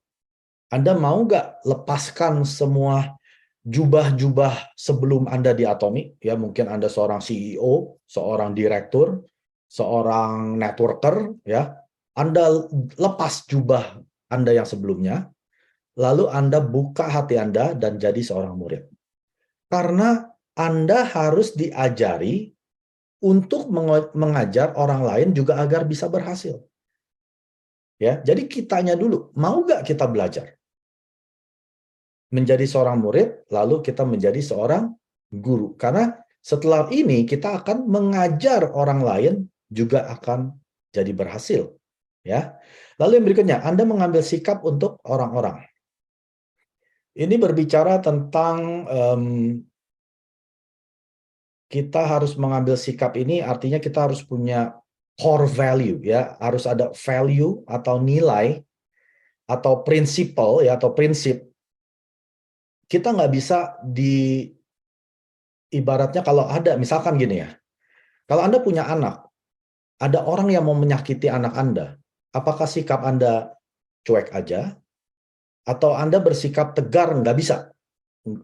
Anda mau nggak lepaskan semua jubah-jubah sebelum Anda di Atomic? Ya, mungkin Anda seorang CEO, seorang direktur, seorang networker, ya. Anda lepas jubah Anda yang sebelumnya, lalu Anda buka hati Anda dan jadi seorang murid. Karena Anda harus diajari untuk mengajar orang lain juga agar bisa berhasil. Ya, jadi kitanya dulu, mau nggak kita belajar? Menjadi seorang murid, lalu kita menjadi seorang guru. Karena setelah ini kita akan mengajar orang lain juga akan jadi berhasil. Ya. Lalu yang berikutnya, Anda mengambil sikap untuk orang-orang. Ini berbicara tentang kita harus mengambil sikap ini, artinya kita harus punya core value, ya, harus ada value atau nilai atau principle, ya, atau prinsip. Kita nggak bisa ibaratnya kalau ada, misalkan gini ya, kalau Anda punya anak, ada orang yang mau menyakiti anak Anda, apakah sikap Anda cuek aja, atau Anda bersikap tegar? Nggak bisa.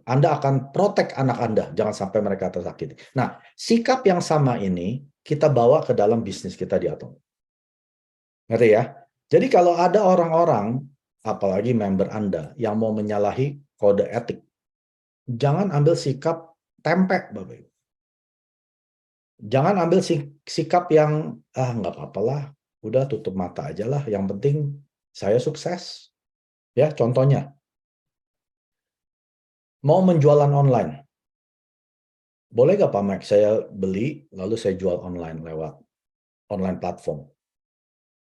Anda akan protek anak Anda, jangan sampai mereka tersakiti. Nah, sikap yang sama ini kita bawa ke dalam bisnis kita di Atom. Ngerti ya? Jadi kalau ada orang-orang, apalagi member Anda, yang mau menyalahi kode etik, jangan ambil sikap tempe, Bapak Ibu. Jangan ambil sikap yang, nggak apa-apalah, udah tutup mata aja lah, yang penting saya sukses. Ya, contohnya, mau menjualan online. Boleh nggak Pak Mike, saya beli, lalu saya jual online lewat online platform.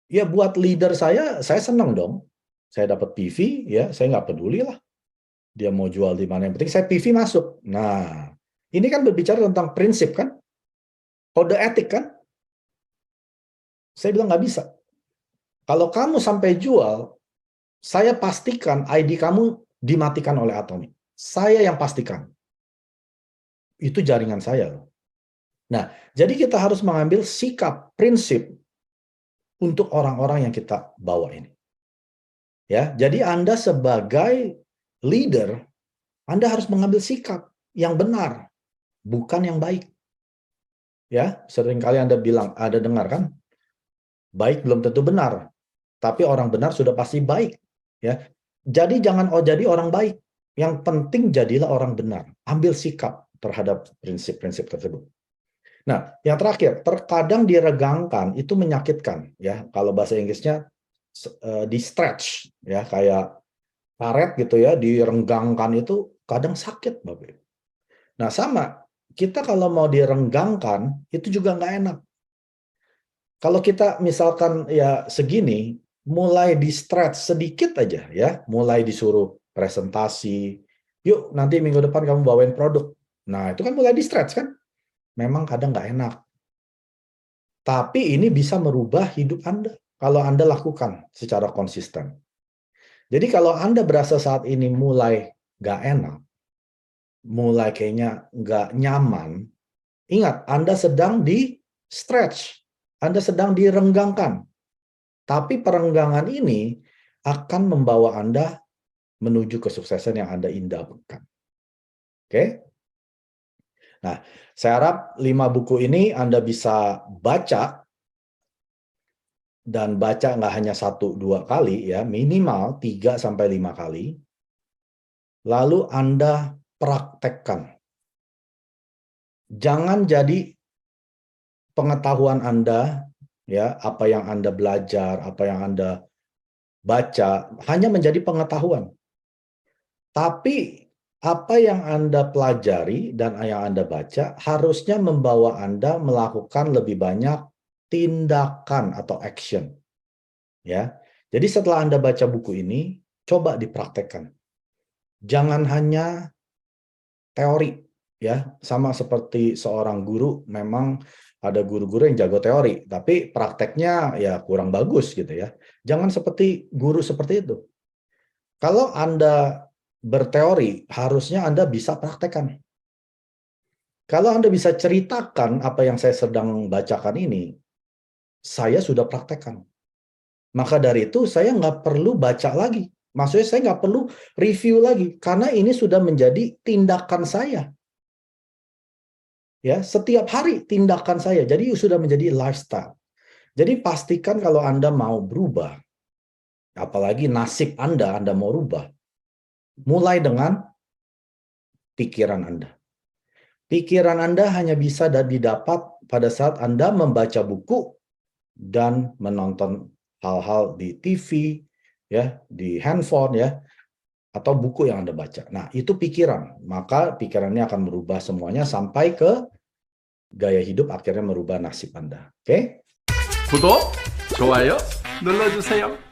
Ya buat leader saya senang dong. Saya dapat PV, ya saya nggak peduli lah. Dia mau jual di mana, yang penting saya PV masuk. Nah, ini kan berbicara tentang prinsip kan? Kode etik kan? Saya bilang nggak bisa. Kalau kamu sampai jual, saya pastikan ID kamu dimatikan oleh Atomic. Saya yang pastikan. Itu jaringan saya loh. Nah, jadi kita harus mengambil sikap, prinsip untuk orang-orang yang kita bawa ini. Ya, jadi Anda sebagai leader, Anda harus mengambil sikap yang benar, bukan yang baik. Ya, seringkali Anda bilang, ada dengar kan? Baik belum tentu benar, tapi orang benar sudah pasti baik. Ya, jadi jangan jadi orang baik. Yang penting jadilah orang benar. Ambil sikap terhadap prinsip-prinsip tersebut. Nah, yang terakhir, terkadang diregangkan itu menyakitkan. Ya, kalau bahasa Inggrisnya di stretch, ya kayak karet gitu ya, direnggangkan itu kadang sakit, Bapak. Nah, sama, kita kalau mau direnggangkan, itu juga nggak enak. Kalau kita misalkan ya segini, mulai di stretch sedikit aja ya, mulai disuruh presentasi, yuk nanti minggu depan kamu bawain produk. Nah, itu kan mulai di stretch kan? Memang kadang nggak enak. Tapi ini bisa merubah hidup Anda kalau Anda lakukan secara konsisten. Jadi kalau Anda berasa saat ini mulai nggak enak, mulai kayaknya nggak nyaman, ingat Anda sedang di stretch, Anda sedang direnggangkan. Tapi perenggangan ini akan membawa Anda menuju kesuksesan yang Anda idamkan. Oke? Nah, saya harap 5 buku ini Anda bisa baca, dan baca nggak hanya 1-2 kali ya, minimal 3-5 kali. Lalu Anda praktekkan. Jangan jadi pengetahuan Anda, ya, apa yang Anda belajar, apa yang Anda baca, hanya menjadi pengetahuan. Tapi apa yang Anda pelajari dan yang Anda baca harusnya membawa Anda melakukan lebih banyak tindakan atau action. Ya. Jadi setelah Anda baca buku ini, coba dipraktekkan. Jangan hanya teori, ya. Sama seperti seorang guru, memang ada guru-guru yang jago teori, tapi prakteknya ya kurang bagus gitu ya. Jangan seperti guru seperti itu. Kalau Anda berteori, harusnya Anda bisa praktekkan. Kalau Anda bisa ceritakan apa yang saya sedang bacakan ini, saya sudah praktekkan. Maka dari itu saya nggak perlu baca lagi. Maksudnya saya nggak perlu review lagi, karena ini sudah menjadi tindakan saya. Ya, setiap hari tindakan saya. Jadi sudah menjadi lifestyle. Jadi pastikan kalau Anda mau berubah, apalagi nasib Anda mau rubah, mulai dengan pikiran Anda. Pikiran Anda hanya bisa didapat pada saat Anda membaca buku dan menonton hal-hal di TV, ya, di handphone, ya, atau buku yang Anda baca. Nah, itu pikiran. Maka pikirannya akan merubah semuanya sampai ke gaya hidup, akhirnya merubah nasib Anda. Oke? 구독, 좋아요 눌러주세요.